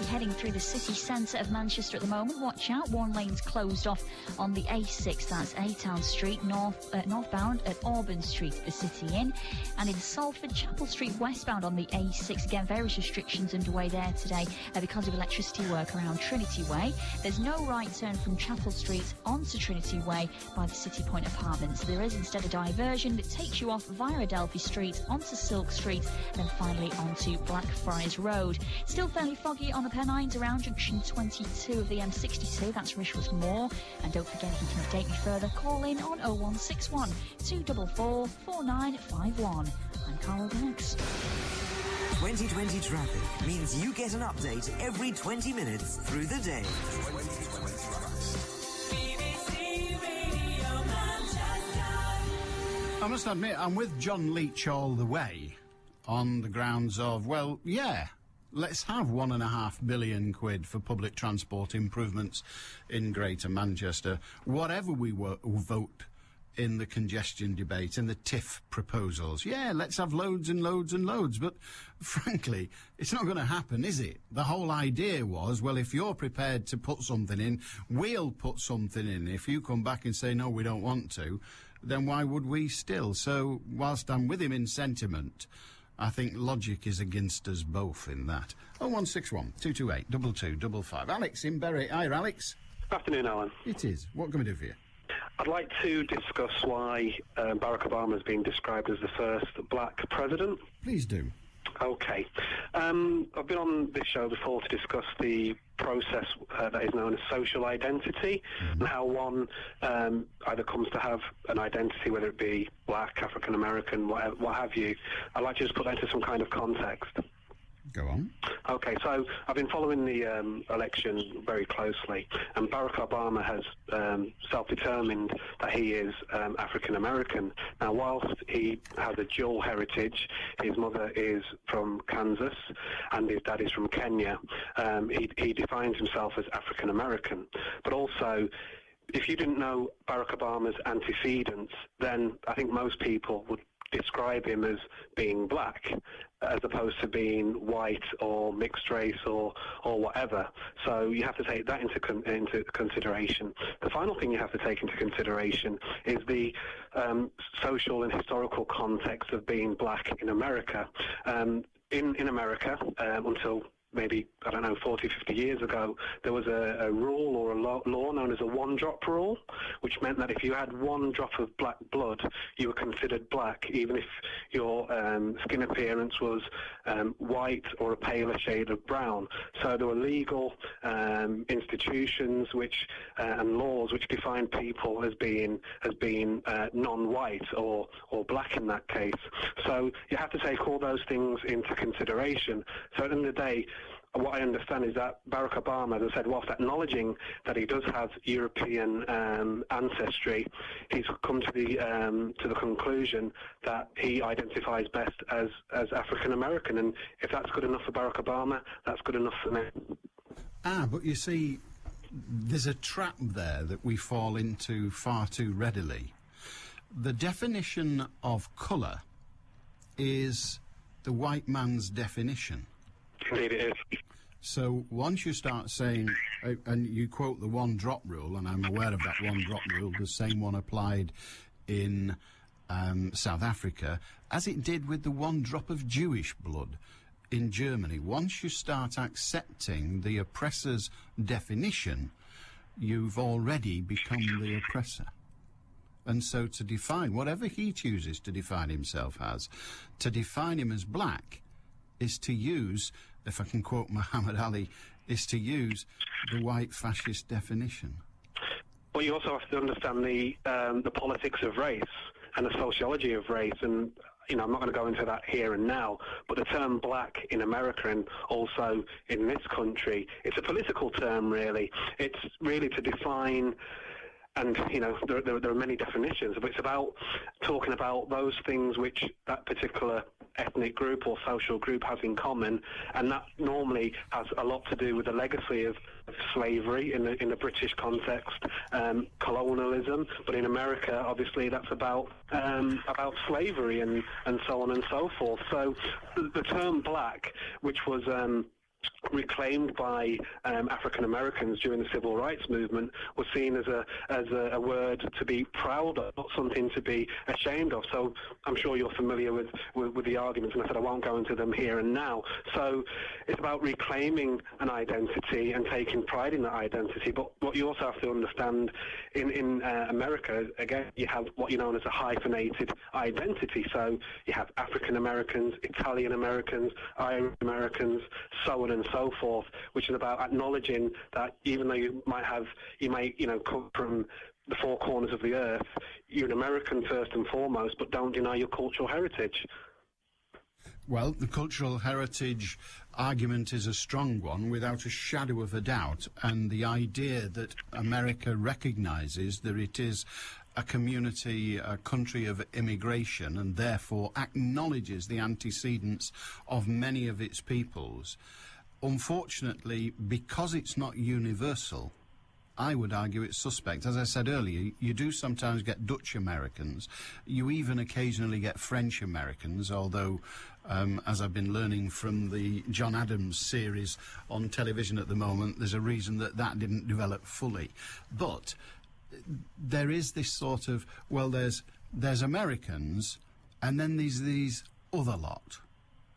Heading through the city centre of Manchester at the moment. Watch out, one lane's closed off on the A6, that's A-Town Street, northbound at Auburn Street, the City Inn. And in Salford, Chapel Street westbound on the A6, again, various restrictions underway there today because of electricity work around Trinity Way. There's no right turn from Chapel Street onto Trinity Way by the City Point Apartments. There is instead a diversion that takes you off via Adelphi Street onto Silk Street, and then finally onto Blackfriars Road. Still fairly foggy on the Pennines around junction 22 of the M62, that's Rishworth Moor. And don't forget, if you can update me further, call in on 0161 244 4951. I'm Carl Banks. 2020 traffic means you get an update every 20 minutes through the day. BBC Radio Manchester. I must admit, I'm with John Leach all the way on the grounds of, well, yeah, let's have £1.5 billion for public transport improvements in Greater Manchester. Whatever we vote in the congestion debate, in the TIF proposals, yeah, let's have loads and loads and loads. But frankly, it's not going to happen, is it? The whole idea was, well, if you're prepared to put something in, we'll put something in. If you come back and say, no, we don't want to, then why would we still? So whilst I'm with him in sentiment, I think logic is against us both in that. 0161 228 2255. Alex in Bury. Hi, Alex. Afternoon, Alan. It is. What can we do for you? I'd like to discuss why Barack Obama is being described as the first black president. Please do. Okay. I've been on this show before to discuss the process that is known as social identity, and how one either comes to have an identity, whether it be black, African American, what have you. I'd like to just put that into some kind of context. Go on. Okay, so I've been following the election very closely, and Barack Obama has self-determined that he is African American. Now, whilst he has a dual heritage, his mother is from Kansas and his dad is from Kenya, he defines himself as African American. But also, if you didn't know Barack Obama's antecedents, then I think most people would describe him as being black, as opposed to being white or mixed race or whatever. So you have to take that into consideration. The final thing you have to take into consideration is the social and historical context of being black in America. In America, until maybe, 40, 50 years ago, there was a rule or a law known as a one-drop rule, which meant that if you had one drop of black blood, you were considered black, even if your skin appearance was white or a paler shade of brown. So there were legal institutions and laws which defined people as being non-white or black in that case. So you have to take all those things into consideration. So at the end of the day, what I understand is that Barack Obama, as I said, whilst acknowledging that he does have European ancestry, he's come to the conclusion that he identifies best as African American, and if that's good enough for Barack Obama, that's good enough for me. But you see, there's a trap there that we fall into far too readily. The definition of colour is the white man's definition. Indeed it is. So once you start saying, and you quote the one-drop rule, and I'm aware of that one-drop rule, the same one applied in South Africa, as it did with the one drop of Jewish blood in Germany. Once you start accepting the oppressor's definition, you've already become the oppressor. And so to define, whatever he chooses to define himself as, to define him as black is to use, if I can quote Muhammad Ali, is to use the white fascist definition. Well, you also have to understand the politics of race and the sociology of race, and I'm not going to go into that here and now, but the term black in America and also in this country, it's a political term, really. It's really to define, and there are many definitions, but it's about talking about those things which that particular ethnic group or social group has in common, and that normally has a lot to do with the legacy of slavery in the British context, colonialism, but in America obviously that's about slavery and so on and so forth. So the term black, which was reclaimed by African Americans during the Civil Rights Movement, was seen as a word to be proud of, not something to be ashamed of. So I'm sure you're familiar with the arguments, and I said I won't go into them here and now. So it's about reclaiming an identity and taking pride in that identity. But what you also have to understand in America, again, you have what you know as a hyphenated identity. So you have African Americans, Italian Americans, Irish Americans, so on and so forth, which is about acknowledging that even though you may come from the four corners of the earth, you're an American first and foremost, but don't deny your cultural heritage. Well, the cultural heritage argument is a strong one, without a shadow of a doubt, and the idea that America recognises that it is a community, a country of immigration, and therefore acknowledges the antecedents of many of its peoples. Unfortunately, because it's not universal, I would argue it's suspect. As I said earlier, you do sometimes get Dutch Americans. You even occasionally get French Americans, although, as I've been learning from the John Adams series on television at the moment, there's a reason that didn't develop fully. But there is this sort of, well, there's Americans, and then there's these other lot.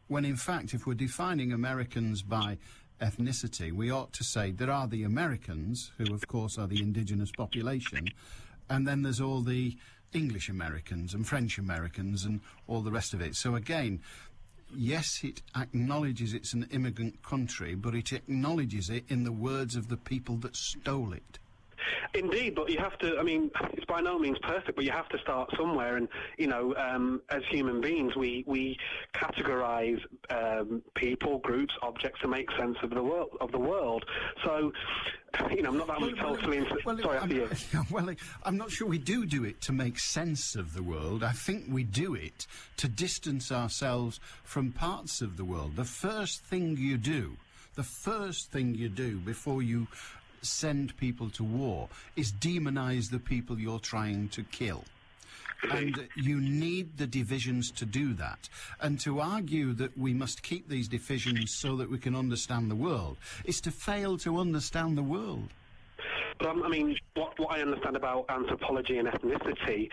When in fact, if we're defining Americans by ethnicity, we ought to say there are the Americans, who of course are the indigenous population, and then there's all the English Americans and French Americans and all the rest of it. So again, yes, it acknowledges it's an immigrant country, but it acknowledges it in the words of the people that stole it. Indeed, but you have to, it's by no means perfect, but you have to start somewhere, and, as human beings, we categorise people, groups, objects to make sense of the world. So, I'm not that much totally into... Sorry, after you. Well, I'm not sure we do it to make sense of the world. I think we do it to distance ourselves from parts of the world. The first thing you do before you send people to war is demonize the people you're trying to kill. And you need the divisions to do that. And to argue that we must keep these divisions so that we can understand the world is to fail to understand the world. But I mean, what I understand about anthropology and ethnicity,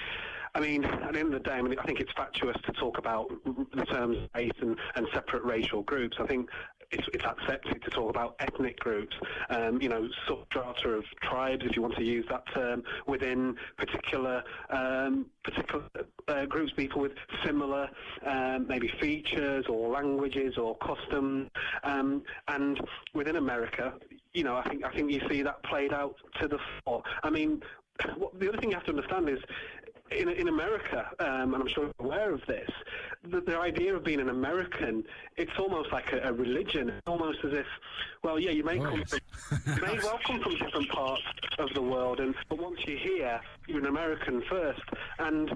I mean, at the end of the day, I think it's fatuous to talk about the terms race and separate racial groups. I think it's accepted to talk about ethnic groups, substrata of tribes, if you want to use that term, within particular groups, people with similar maybe features or languages or customs, and within America, I think you see that played out to the fore. I mean, the other thing you have to understand is, in America, and I'm sure you're aware of this, the idea of being an American, it's almost like a religion. It's almost as if, well, yeah, you may well come from different parts of the world, but once you're here, you're an American first. And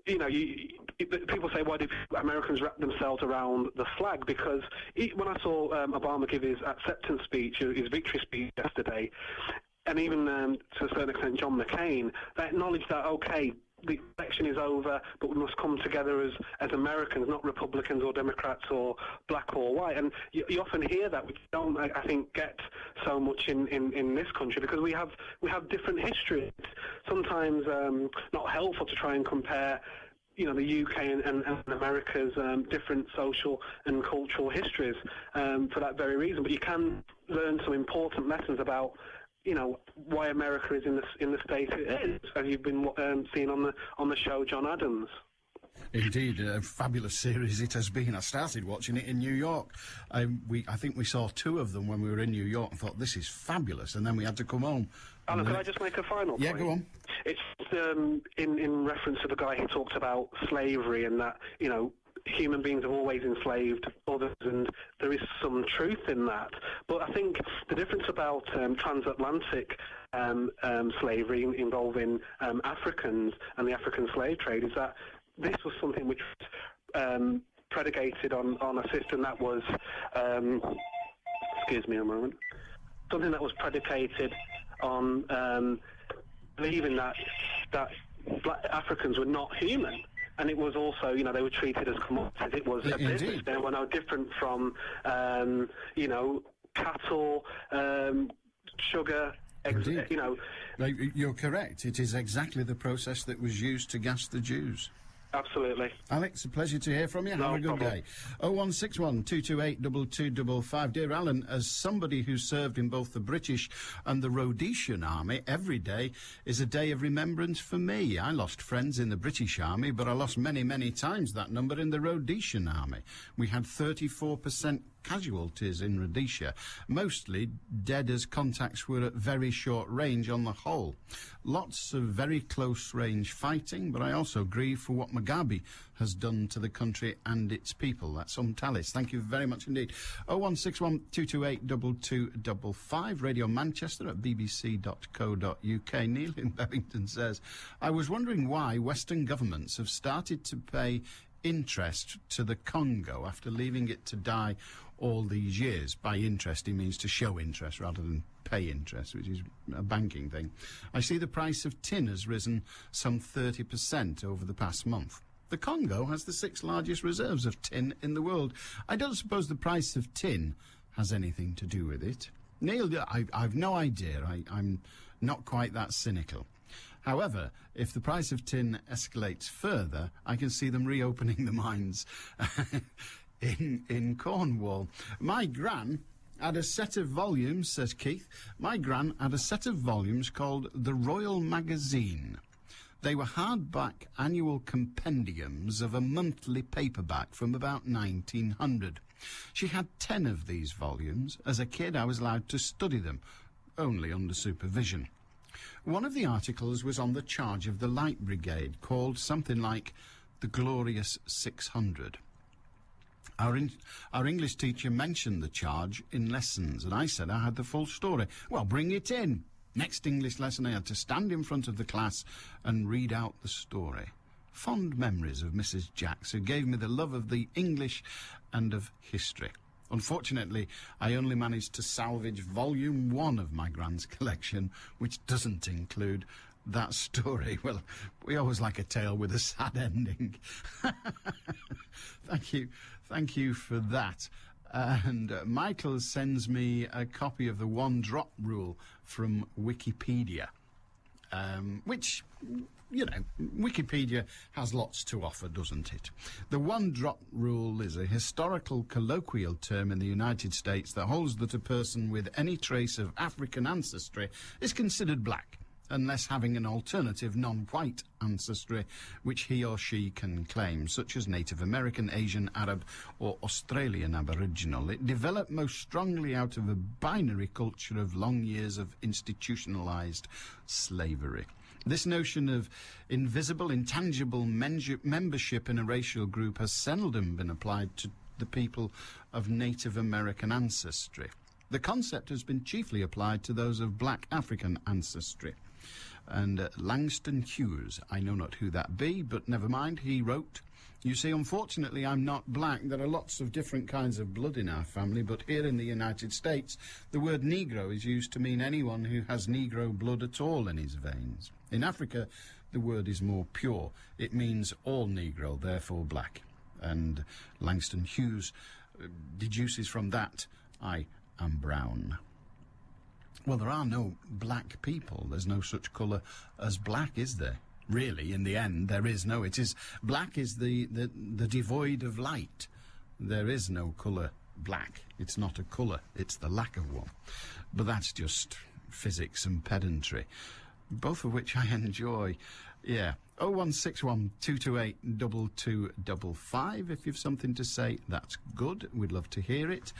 people say, why do Americans wrap themselves around the flag? Because when I saw Obama give his acceptance speech, his victory speech yesterday, and even to a certain extent John McCain, they acknowledged that, okay, the election is over, but we must come together as Americans, not Republicans or Democrats or black or white. And you often hear that, which don't, I think, get so much in this country, because we have different histories. Sometimes not helpful to try and compare the UK and America's different social and cultural histories for that very reason. But you can learn some important lessons about why America is in the state it is, as you've been seeing on the show John Adams. Indeed, a fabulous series it has been. I started watching it in New York. I think we saw 2 of them when we were in New York and thought, this is fabulous, and then we had to come home. Alan, can I just make a final point? Yeah, go on. It's in reference to the guy who talked about slavery and that, human beings have always enslaved others, and there is some truth in that. But I think the difference about transatlantic slavery involving Africans and the African slave trade is that this was something which was predicated on a system that was, excuse me a moment, something that was predicated on believing that black Africans were not human. And it was also, they were treated as commodities. It was a business. They were no different from, cattle, sugar, You're correct. It is exactly the process that was used to gas the Jews. Absolutely. Alex, a pleasure to hear from you. Have a good day. 0161 228 2255. Dear Alan, as somebody who served in both the British and the Rhodesian Army, every day is a day of remembrance for me. I lost friends in the British Army, but I lost many, many times that number in the Rhodesian Army. We had 34% casualties in Rhodesia, mostly dead as contacts were at very short range on the whole. Lots of very close range fighting, but I also grieve for what Mugabe has done to the country and its people. That's Talis. Thank you very much indeed. 0161 228 2255, Radio Manchester at bbc.co.uk. Neil in Bevington says, I was wondering why Western governments have started to pay interest to the Congo after leaving it to die all these years. By interest, he means to show interest rather than pay interest, which is a banking thing. I see the price of tin has risen some 30% over the past month. The Congo has the 6th largest reserves of tin in the world. I don't suppose the price of tin has anything to do with it. Neil, I've no idea. I'm not quite that cynical. However, if the price of tin escalates further, I can see them reopening the mines in Cornwall. My gran had a set of volumes, says Keith. My gran had a set of volumes called The Royal Magazine. They were hardback annual compendiums of a monthly paperback from about 1900. She had 10 of these volumes. As a kid, I was allowed to study them, only under supervision. One of the articles was on the charge of the Light Brigade, called something like The Glorious 600. Our English teacher mentioned the charge in lessons, and I said I had the full story. Well, bring it in. Next English lesson, I had to stand in front of the class and read out the story. Fond memories of Mrs. Jacks, who gave me the love of the English and of history. Unfortunately, I only managed to salvage volume 1 of my gran's collection, which doesn't include that story. Well, we always like a tale with a sad ending. Thank you for that. And Michael sends me a copy of the one drop rule from Wikipedia, which, you know, Wikipedia has lots to offer, doesn't it? The one drop rule is a historical colloquial term in the United States that holds that a person with any trace of African ancestry is considered black, unless having an alternative non-white ancestry which he or she can claim, such as Native American, Asian, Arab or Australian Aboriginal. It developed most strongly out of a binary culture of long years of institutionalised slavery. This notion of invisible, intangible membership in a racial group has seldom been applied to the people of Native American ancestry. The concept has been chiefly applied to those of black African ancestry. And Langston Hughes, I know not who that be, but never mind, he wrote, "You see, unfortunately, I'm not black. There are lots of different kinds of blood in our family, but here in the United States, the word Negro is used to mean anyone who has Negro blood at all in his veins. In Africa, the word is more pure. It means all Negro, therefore black." And Langston Hughes deduces from that, I am brown. Well, there are no black people. There's no such colour as black, is there? Really, in the end, there is no. It is black is the devoid of light. There is no colour black. It's not a colour. It's the lack of one. But that's just physics and pedantry, both of which I enjoy. Yeah. 0161 228 2255. If you've something to say, that's good. We'd love to hear it.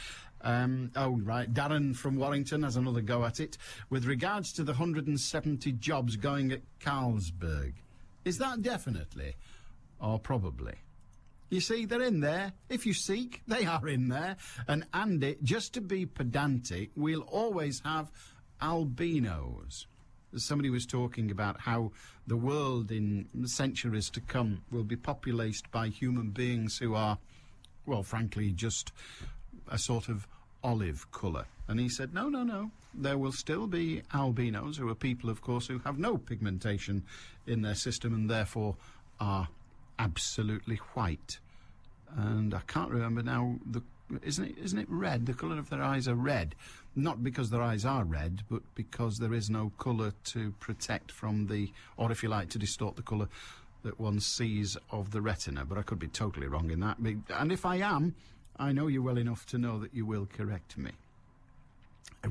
Oh, right. Darren from Warrington has another go at it. With regards to the 170 jobs going at Carlsberg, is that definitely or probably? You see, they're in there. If you seek, they are in there. And Andy, just to be pedantic, we'll always have albinos. Somebody was talking about how the world in centuries to come will be populated by human beings who are, well, frankly, just a sort of olive colour. And he said, no, there will still be albinos, who are people, of course, who have no pigmentation in their system and therefore are absolutely white. And I can't remember now, isn't it red? The colour of their eyes are red. Not because their eyes are red, but because there is no colour to protect from the, or if you like, to distort the colour that one sees of the retina. But I could be totally wrong in that. And if I am, I know you well enough to know that you will correct me,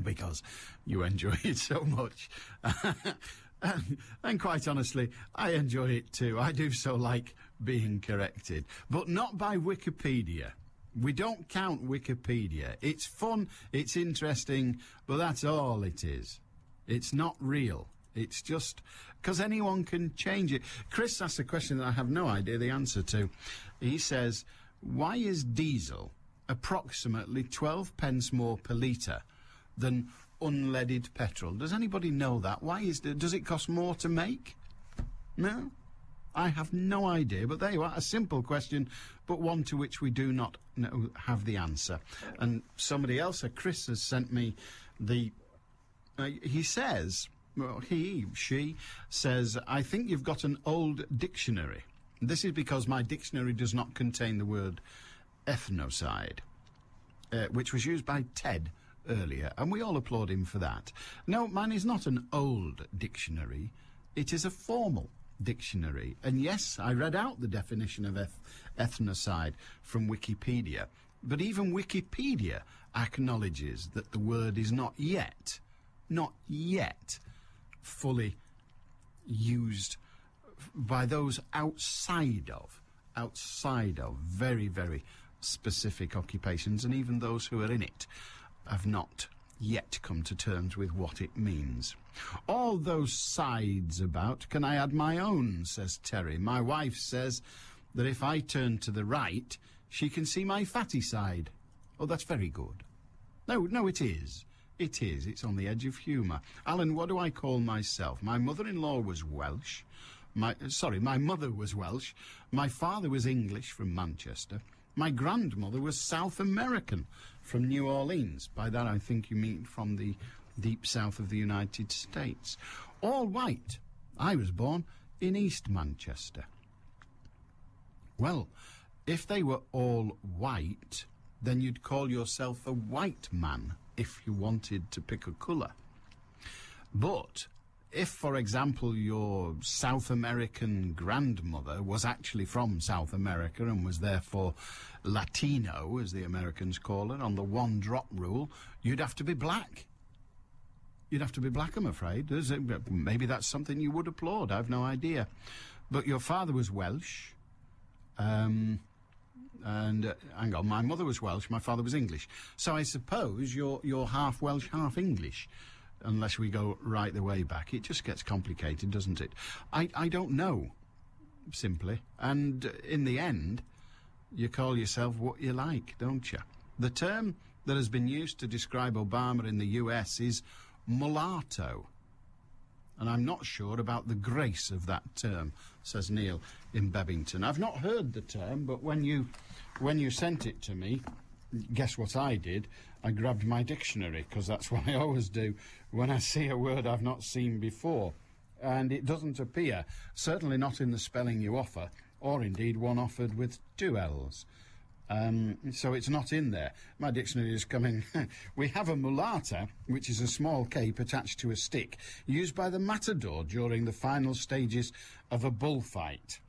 because you enjoy it so much. And quite honestly, I enjoy it too. I do so like being corrected, but not by Wikipedia. We don't count Wikipedia. It's fun, it's interesting, but that's all it is. It's not real. It's just because anyone can change it. Chris asked a question that I have no idea the answer to. He says, why is diesel approximately 12 pence more per litre than unleaded petrol? Does anybody know that? Does it cost more to make? No? I have no idea, but there you are, a simple question, but one to which we do not have the answer. And somebody else, Chris, has sent me the... he says, well, she says, I think you've got an old dictionary. This is because my dictionary does not contain the word ethnocide, which was used by Ted earlier, and we all applaud him for that. No, mine is not an old dictionary. It is a formal dictionary. And yes, I read out the definition of ethnocide from Wikipedia, but even Wikipedia acknowledges that the word is not yet fully used by those outside of very, very specific occupations, and even those who are in it have not yet come to terms with what it means. All those sides about, can I add my own, says Terry. My wife says that if I turn to the right, she can see my fatty side. Oh, that's very good. No, it is. It is. It's on the edge of humour. Alan, what do I call myself? My mother-in-law was Welsh. My mother was Welsh. My father was English from Manchester. My grandmother was South American from New Orleans. By that I think you mean from the deep south of the United States. All white, I was born in East Manchester. Well, if they were all white, then you'd call yourself a white man if you wanted to pick a colour. But if, for example, your South American grandmother was actually from South America and was therefore Latino, as the Americans call it, on the one-drop rule, you'd have to be black. You'd have to be black, I'm afraid. Maybe that's something you would applaud, I've no idea. But your father was Welsh, and hang on, my mother was Welsh, my father was English. So I suppose you're half Welsh, half English, unless we go right the way back. It just gets complicated, doesn't it? I don't know, simply. And in the end, you call yourself what you like, don't you? The term that has been used to describe Obama in the US is mulatto. And I'm not sure about the grace of that term, says Neil in Bebington. I've not heard the term, but when you sent it to me, guess what I did? I grabbed my dictionary, because that's what I always do when I see a word I've not seen before. And it doesn't appear, certainly not in the spelling you offer, or indeed one offered with two L's. So it's not in there. My dictionary is coming. We have a mulata, which is a small cape attached to a stick, used by the matador during the final stages of a bullfight.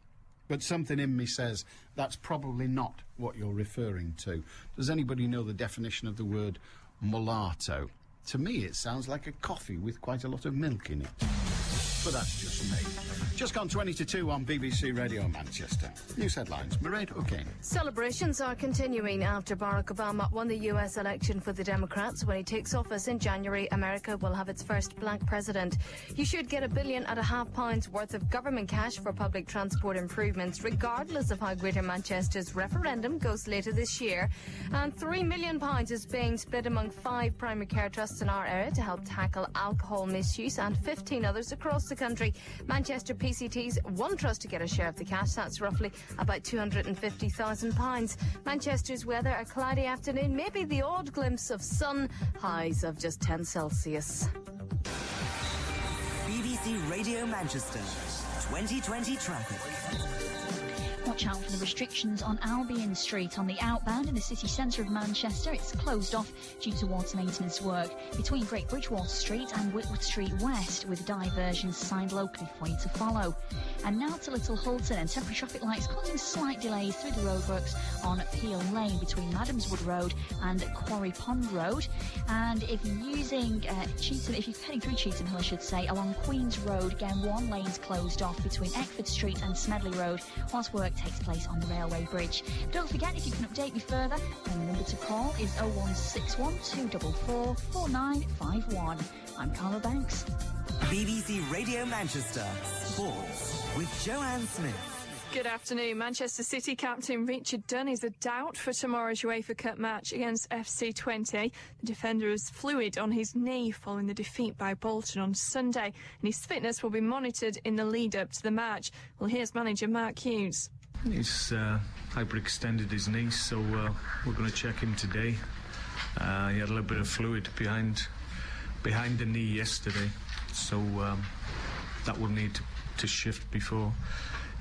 But something in me says that's probably not what you're referring to. Does anybody know the definition of the word mulatto? To me, it sounds like a coffee with quite a lot of milk in it. But that's just me. Just gone 20 to 2 on BBC Radio Manchester. News headlines. Mairead O'Kane. Celebrations are continuing after Barack Obama won the US election for the Democrats. When he takes office in January, America will have its first black president. You should get £1.5 billion worth of government cash for public transport improvements, regardless of how Greater Manchester's referendum goes later this year. And £3 million is being split among 5 primary care trusts in our area to help tackle alcohol misuse, and 15 others across the country. Manchester PCT's one trust to get a share of the cash. That's roughly about £250,000. Manchester's weather, a cloudy afternoon, maybe the odd glimpse of sun, highs of just 10 Celsius. BBC Radio Manchester, 2020 traffic. Watch out for the restrictions on Albion Street on the outbound in the city centre of Manchester. It's closed off due to water maintenance work between Great Bridgewater Street and Whitwood Street West, with diversions signed locally for you to follow. And now to Little Hulton, and temporary traffic lights causing slight delays through the roadworks on Peel Lane between Madamswood Road and Quarry Pond Road. And if you're using Cheetham, if you're heading through Cheetham Hill, I should say, along Queen's Road, again, one lane's closed off between Eckford Street and Smedley Road whilst work takes place on the railway bridge. Don't forget, if you can update me further, then the number to call is 01612 244 4951. I'm Carla Banks. BBC Radio Manchester Sports with Joanne Smith. Good afternoon. Manchester City captain Richard Dunn is a doubt for tomorrow's UEFA Cup match against FC Twente. The defender is fluid on his knee following the defeat by Bolton on Sunday, and his fitness will be monitored in the lead-up to the match. Well, here's manager Mark Hughes. He's hyperextended his knee, so we're going to check him today. He had a little bit of fluid behind the knee yesterday, so that will need to shift before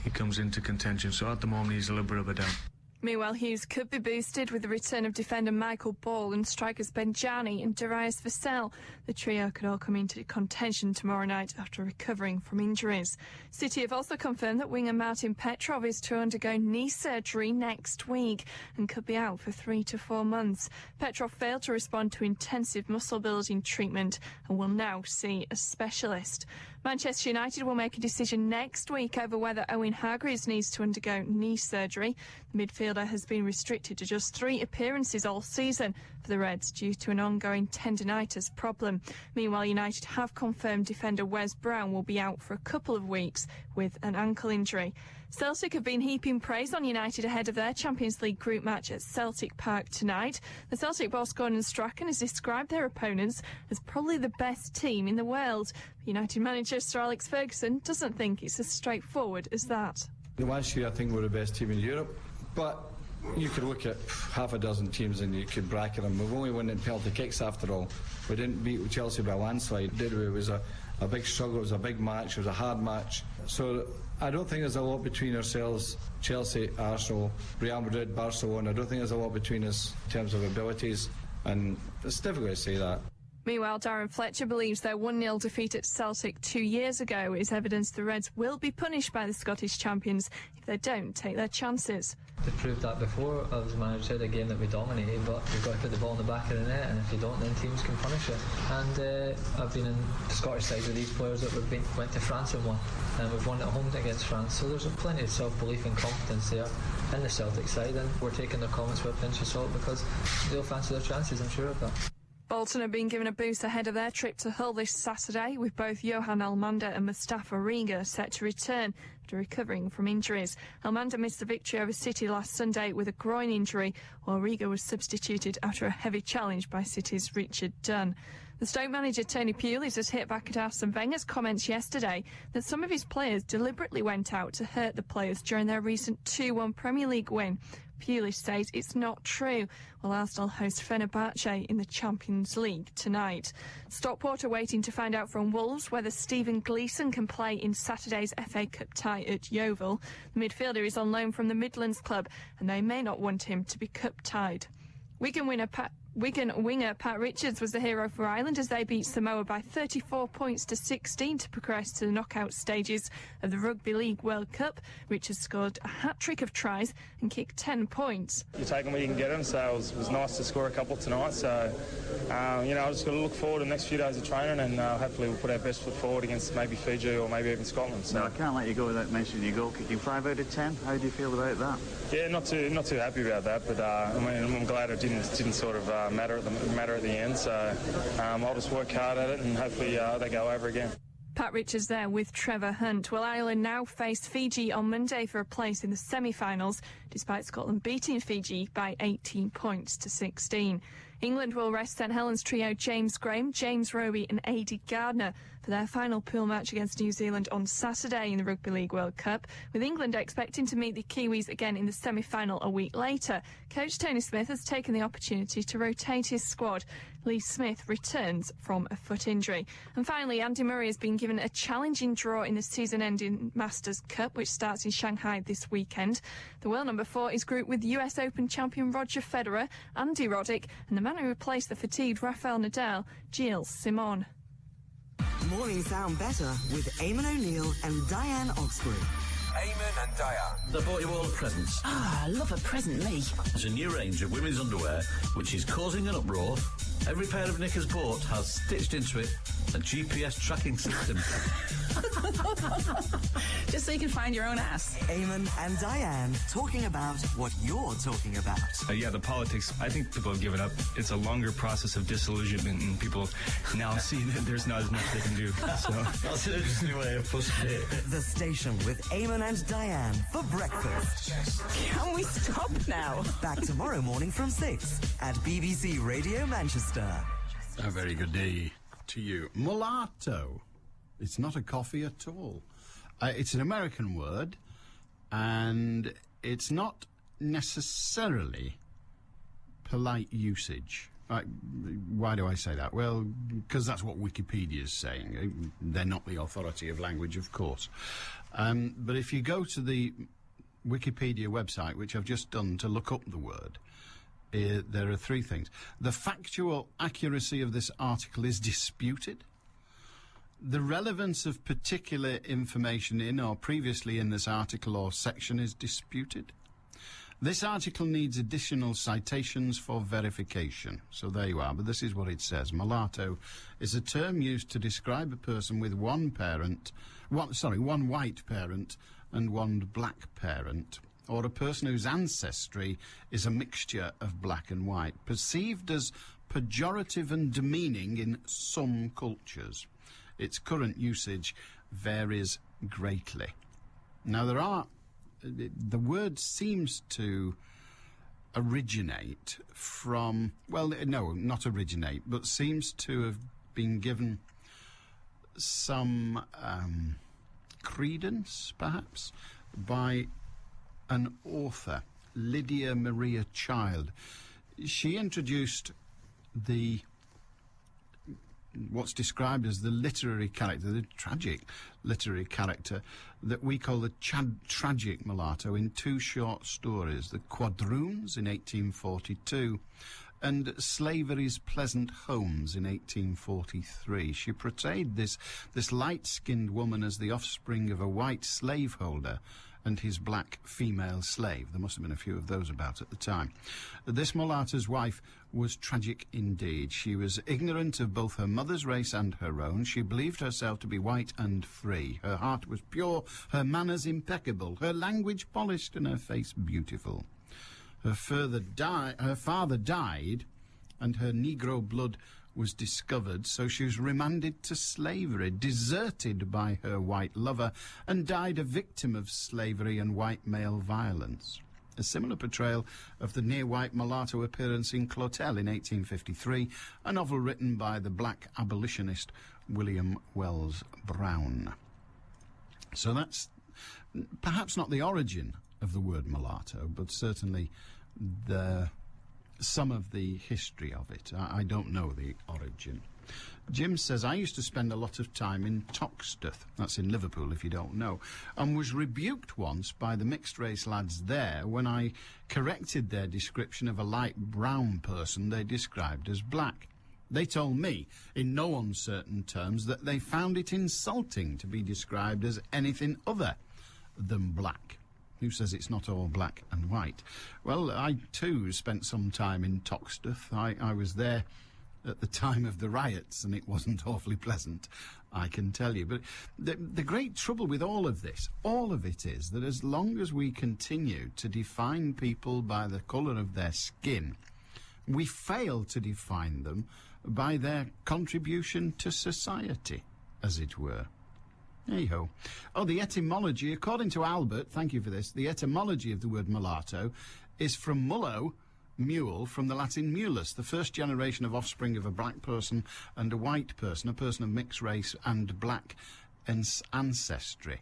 he comes into contention. So at the moment, he's a little bit of a doubt. Meanwhile, Hughes could be boosted with the return of defender Michael Ball and strikers Benjani and Darius Vassell. The trio could all come into contention tomorrow night after recovering from injuries. City have also confirmed that winger Martin Petrov is to undergo knee surgery next week and could be out for 3 to 4 months. Petrov failed to respond to intensive muscle building treatment and will now see a specialist. Manchester United will make a decision next week over whether Owen Hargreaves needs to undergo knee surgery. The midfielder has been restricted to just 3 appearances all season for the Reds due to an ongoing tendinitis problem. Meanwhile, United have confirmed defender Wes Brown will be out for a couple of weeks with an ankle injury. Celtic have been heaping praise on United ahead of their Champions League group match at Celtic Park tonight. The Celtic boss Gordon Strachan has described their opponents as probably the best team in the world. United manager Sir Alex Ferguson doesn't think it's as straightforward as that. Last year I think we were the best team in Europe, but you could look at half a dozen teams and you could bracket them. We've only won in penalty kicks after all. We didn't beat Chelsea by a landslide, did we? It was a a big struggle. It was a big match. It was a hard match. So I don't think there's a lot between ourselves, Chelsea, Arsenal, Real Madrid, Barcelona. I don't think there's a lot between us in terms of abilities, and it's difficult to say that. Meanwhile, Darren Fletcher believes their 1-0 defeat at Celtic 2 years ago is evidence the Reds will be punished by the Scottish champions if they don't take their chances. They proved that before. I was manager of a game that we dominated, but you've got to put the ball in the back of the net, and if you don't, then teams can punish it. And I've been in the Scottish side with these players that went to France and won, and we've won at home against France, so there's plenty of self-belief and confidence there in the Celtic side, and we're taking their comments with a pinch of salt because they'll fancy their chances, I'm sure of that. Bolton have been given a boost ahead of their trip to Hull this Saturday, with both Johan Almanda and Mustafa Riga set to return after recovering from injuries. Almanda missed the victory over City last Sunday with a groin injury, while Riga was substituted after a heavy challenge by City's Richard Dunn. The Stoke manager Tony Pulis has hit back at Arsene Wenger's comments yesterday that some of his players deliberately went out to hurt the players during their recent 2-1 Premier League win. Pulis says it's not true, while Arsenal host Fenerbahce in the Champions League tonight. Stockport are waiting to find out from Wolves whether Stephen Gleeson can play in Saturday's FA Cup tie at Yeovil. The midfielder is on loan from the Midlands club, and they may not want him to be cup-tied. Wigan winger Pat Richards was the hero for Ireland as they beat Samoa by 34 points to 16 to progress to the knockout stages of the Rugby League World Cup. Richards scored a hat-trick of tries and kicked 10 points. You take them where you can get them, so it was nice to score a couple tonight. So, I've just got to look forward to the next few days of training, and hopefully we'll put our best foot forward against maybe Fiji or maybe even Scotland. So. No, I can't let you go without mentioning your goal kicking. 5 out of 10. How do you feel about that? Yeah, not too happy about that, but I'm glad it didn't sort of matter at the end. So I'll just work hard at it, and hopefully they go over again. Pat Richards there with Trevor Hunt. Well, Ireland now face Fiji on Monday for a place in the semi-finals, despite Scotland beating Fiji by 18 points to 16. England will rest St Helens trio James Graham, James Roby and Aidy Gardner for their final pool match against New Zealand on Saturday in the Rugby League World Cup, with England expecting to meet the Kiwis again in the semi-final a week later. Coach Tony Smith has taken the opportunity to rotate his squad. Lee Smith returns from a foot injury. And finally, Andy Murray has been given a challenging draw in the season-ending Masters Cup, which starts in Shanghai this weekend. The world number 4 is grouped with US Open champion Roger Federer, Andy Roddick, and the man who replaced the fatigued Rafael Nadal, Gilles Simon. Mornings sound better with Eamon O'Neill and Diane Oxbury. Eamon and Diane. They bought you all presents. Ah, I love a present, me. It's a new range of women's underwear, which is causing an uproar. Every pair of knickers bought has stitched into it a GPS tracking system. Just so you can find your own ass. Eamon and Diane talking about what you're talking about. Yeah, the politics, I think people have given up. It's a longer process of disillusionment, and people now see that there's not as much they can do. So that's an interesting way of putting it. The station with Eamon and Diane for breakfast. Can we stop now? Back tomorrow morning from 6 at BBC Radio Manchester. A very good day to you. Mulatto. It's not a coffee at all. It's an American word, and it's not necessarily polite usage. Why do I say that? Well, because that's what Wikipedia is saying. They're not the authority of language, of course. But if you go to the Wikipedia website, which I've just done to look up the word, there are 3 things. The factual accuracy of this article is disputed. The relevance of particular information in or previously in this article or section is disputed. This article needs additional citations for verification. So there you are, but this is what it says. Mulatto is a term used to describe a person with one white parent and one black parent, or a person whose ancestry is a mixture of black and white, perceived as pejorative and demeaning in some cultures. Its current usage varies greatly. Now, the word seems to originate from, well, no, not originate, but seems to have been given some credence, perhaps, by an author, Lydia Maria Child. She introduced the what's described as the literary character, the tragic literary character that we call the tragic mulatto in 2 short stories, The Quadroons in 1842 and Slavery's Pleasant Homes in 1843. She portrayed this light-skinned woman as the offspring of a white slaveholder and his black female slave. There must have been a few of those about at the time. This mulatto's wife was tragic indeed. She was ignorant of both her mother's race and her own. She believed herself to be white and free. Her heart was pure, her manners impeccable, her language polished, and her face beautiful. Her father died, and her Negro blood was discovered, so she was remanded to slavery, deserted by her white lover, and died a victim of slavery and white male violence. A similar portrayal of the near-white mulatto appearance in Clotel in 1853, a novel written by the black abolitionist William Wells Brown. So that's perhaps not the origin of the word mulatto, but certainly some of the history of it. I don't know the origin. Jim says, I used to spend a lot of time in Toxteth, that's in Liverpool if you don't know, and was rebuked once by the mixed-race lads there when I corrected their description of a light brown person they described as black. They told me, in no uncertain terms, that they found it insulting to be described as anything other than black. Who says it's not all black and white? Well, I too spent some time in Toxteth. I was there at the time of the riots, and it wasn't awfully pleasant, I can tell you. But the great trouble with all of it is that as long as we continue to define people by the colour of their skin, we fail to define them by their contribution to society, as it were. Hey-ho. Oh, the etymology, according to Albert, thank you for this, the etymology of the word mulatto is from mullo, mule, from the Latin mulus, the first generation of offspring of a black person and a white person, a person of mixed race and black ancestry.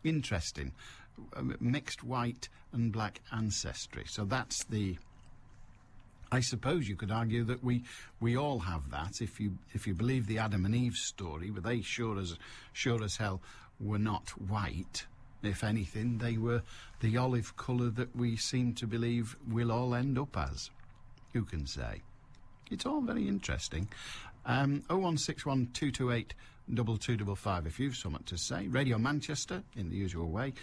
Interesting. Mixed white and black ancestry. So that's the... I suppose you could argue that we all have that if you believe the Adam and Eve story, but they sure as hell were not white. If anything, they were the olive colour that we seem to believe we'll all end up as. Who can say? It's all very interesting. 0161228 2255 if you've something to say. Radio Manchester in the usual way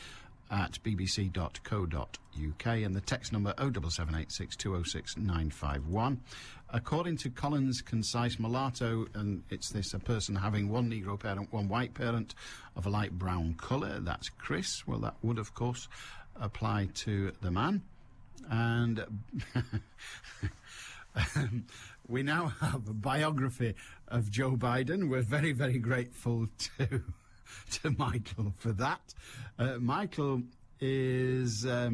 at bbc.co.uk, and the text number 07786 206 951. According to Collins' concise mulatto, and it's this, a person having one Negro parent, one white parent of a light brown colour. That's Chris. Well, that would, of course, apply to the man. And we now have a biography of Joe Biden. We're very, very grateful to Michael for that. Michael is, I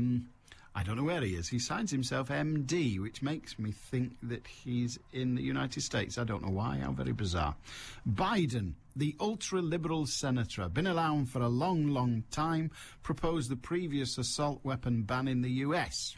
don't know where he is. He signs himself MD, which makes me think that he's in the United States. I don't know why. How very bizarre. Biden, the ultra-liberal senator, been around for a long, long time, proposed the previous assault weapon ban in the US.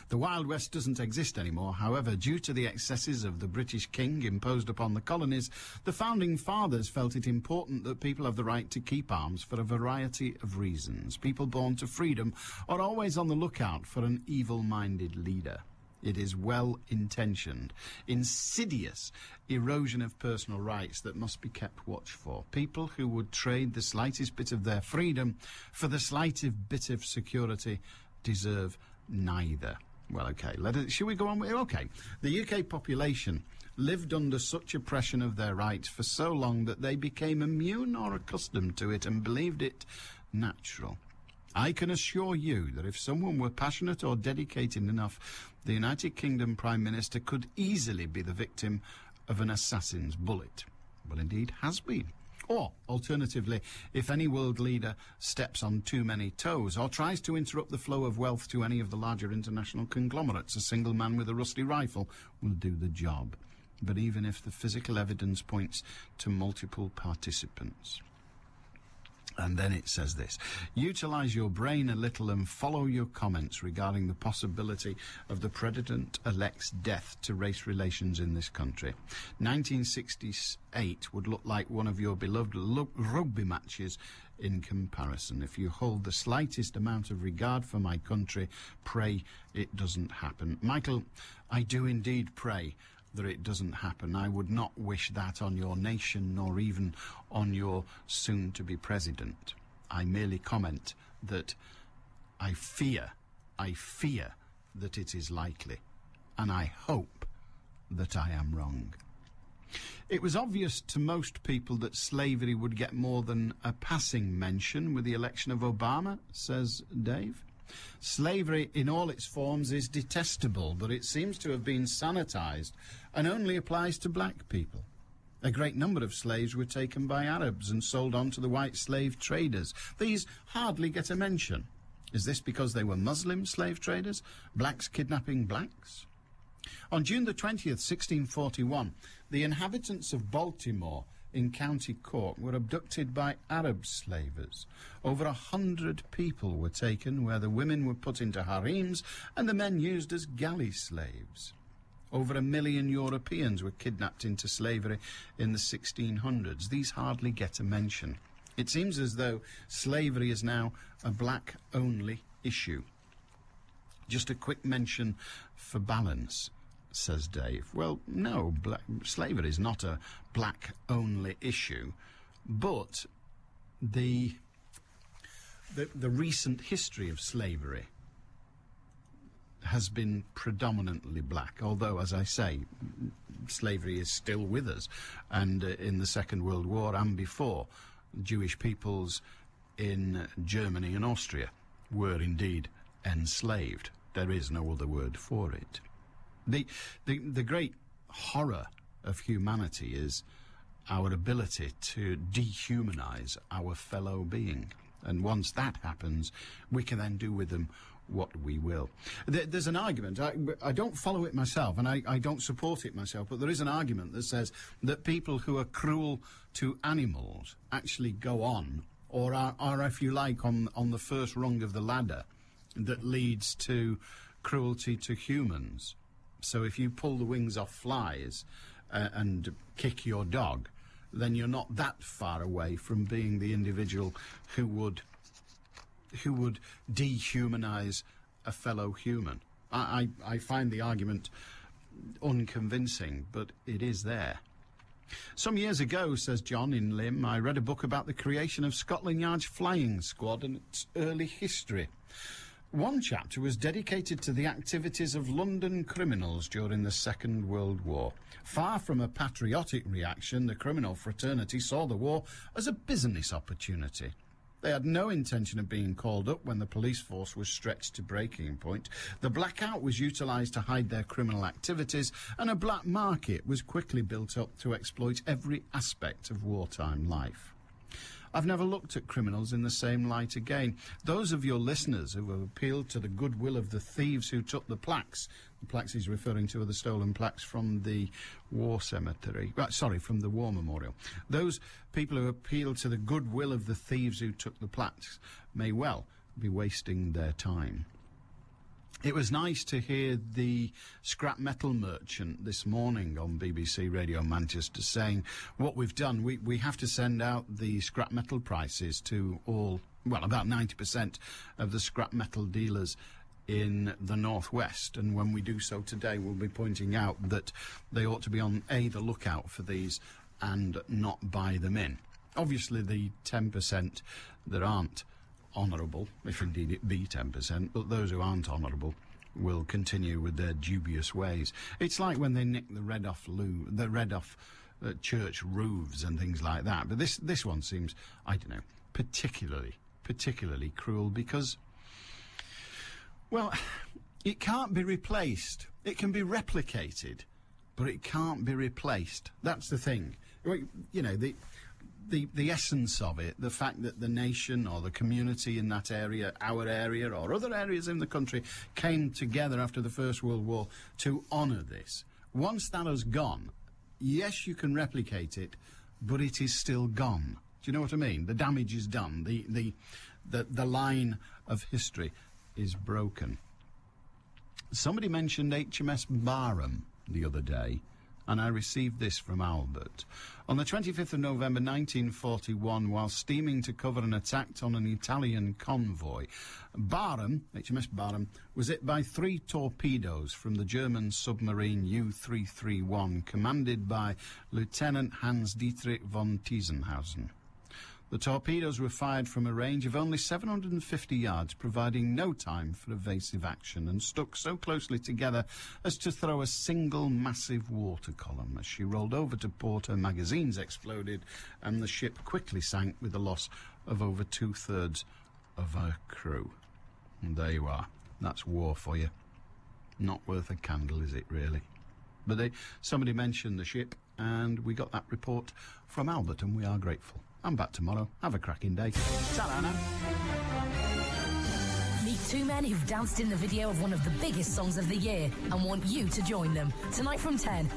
The Wild West doesn't exist anymore. However, due to the excesses of the British King imposed upon the colonies, the Founding Fathers felt it important that people have the right to keep arms for a variety of reasons. People born to freedom are always on the lookout for an evil-minded leader. It is well-intentioned, insidious erosion of personal rights that must be kept watch for. People who would trade the slightest bit of their freedom for the slightest bit of security deserve neither. Well, okay, shall we go on with it? Okay. The UK population lived under such oppression of their rights for so long that they became immune or accustomed to it and believed it natural. I can assure you that if someone were passionate or dedicated enough, the United Kingdom Prime Minister could easily be the victim of an assassin's bullet. Well, indeed, has been. Or, alternatively, if any world leader steps on too many toes or tries to interrupt the flow of wealth to any of the larger international conglomerates, a single man with a rusty rifle will do the job. But even if the physical evidence points to multiple participants. And then it says this: utilise your brain a little and follow your comments regarding the possibility of the President-elect's death to race relations in this country. 1968 would look like one of your beloved rugby matches in comparison. If you hold the slightest amount of regard for my country, pray it doesn't happen. Michael, I do indeed pray that it doesn't happen. I would not wish that on your nation, nor even on your soon-to-be president. I merely comment that I fear that it is likely, and I hope that I am wrong. It was obvious to most people that slavery would get more than a passing mention with the election of Obama, says Dave. Slavery in all its forms is detestable, but it seems to have been sanitised and only applies to black people. A great number of slaves were taken by Arabs and sold on to the white slave traders. These hardly get a mention. Is this because they were Muslim slave traders? Blacks kidnapping blacks? On June the 20th, 1641, the inhabitants of Baltimore in County Cork were abducted by Arab slavers. Over 100 people were taken, where the women were put into harems and the men used as galley slaves. Over 1 million Europeans were kidnapped into slavery in the 1600s. These hardly get a mention. It seems as though slavery is now a black-only issue. Just a quick mention for balance, says Dave. Well, no, slavery is not a black-only issue, but the recent history of slavery has been predominantly black, although, as I say, slavery is still with us. And in the Second World War and before, Jewish peoples in Germany and Austria were indeed enslaved. There is no other word for it. The great horror of humanity is our ability to dehumanize our fellow being. And once that happens, we can then do with them what we will. There's an argument, I don't follow it myself, and I don't support it myself, but there is an argument that says that people who are cruel to animals actually go on, or are, if you like, on the first rung of the ladder that leads to cruelty to humans. So if you pull the wings off flies and kick your dog, then you're not that far away from being the individual who would dehumanize a fellow human. I find the argument unconvincing, but it is there. Some years ago, says John in Lymm, I read a book about the creation of Scotland Yard's flying squad and its early history. One chapter was dedicated to the activities of London criminals during the Second World War. Far from a patriotic reaction, the criminal fraternity saw the war as a business opportunity. They had no intention of being called up when the police force was stretched to breaking point. The blackout was utilised to hide their criminal activities, and a black market was quickly built up to exploit every aspect of wartime life. I've never looked at criminals in the same light again. Those of your listeners who have appealed to the goodwill of the thieves who took the plaques he's referring to are the stolen plaques from the war cemetery, from the war memorial. Those people who appeal to the goodwill of the thieves who took the plaques may well be wasting their time. It was nice to hear the scrap metal merchant this morning on BBC Radio Manchester saying what we've done, we have to send out the scrap metal prices to about 90% of the scrap metal dealers in the northwest, and when we do so today we'll be pointing out that they ought to be on the lookout for these and not buy them in. Obviously the 10% that aren't honourable, if indeed it be 10%, but those who aren't honourable will continue with their dubious ways. It's like when they nick the red off church roofs and things like that. But this one seems, I don't know, particularly cruel because, well, it can't be replaced. It can be replicated, but it can't be replaced. That's the thing. You know, the essence of it, the fact that the nation or the community in that area, our area or other areas in the country, came together after the First World War to honour this. Once that has gone, yes, you can replicate it, but it is still gone. Do you know what I mean? The damage is done. The line of history is broken. Somebody mentioned HMS Barham the other day, and I received this from Albert. On the 25th of November 1941, while steaming to cover an attack on an Italian convoy, Barham, HMS Barham, was hit by 3 torpedoes from the German submarine U-331, commanded by Lieutenant Hans-Dietrich von Tiesenhausen. The torpedoes were fired from a range of only 750 yards, providing no time for evasive action, and stuck so closely together as to throw a single massive water column. As she rolled over to port, her magazines exploded, and the ship quickly sank with a loss of over 2/3 of her crew. And there you are. That's war for you. Not worth a candle, is it, really? But somebody mentioned the ship, and we got that report from Albert, and we are grateful. I'm back tomorrow. Have a cracking day. Ta-ra now. Meet 2 men who've danced in the video of one of the biggest songs of the year and want you to join them. Tonight from 10.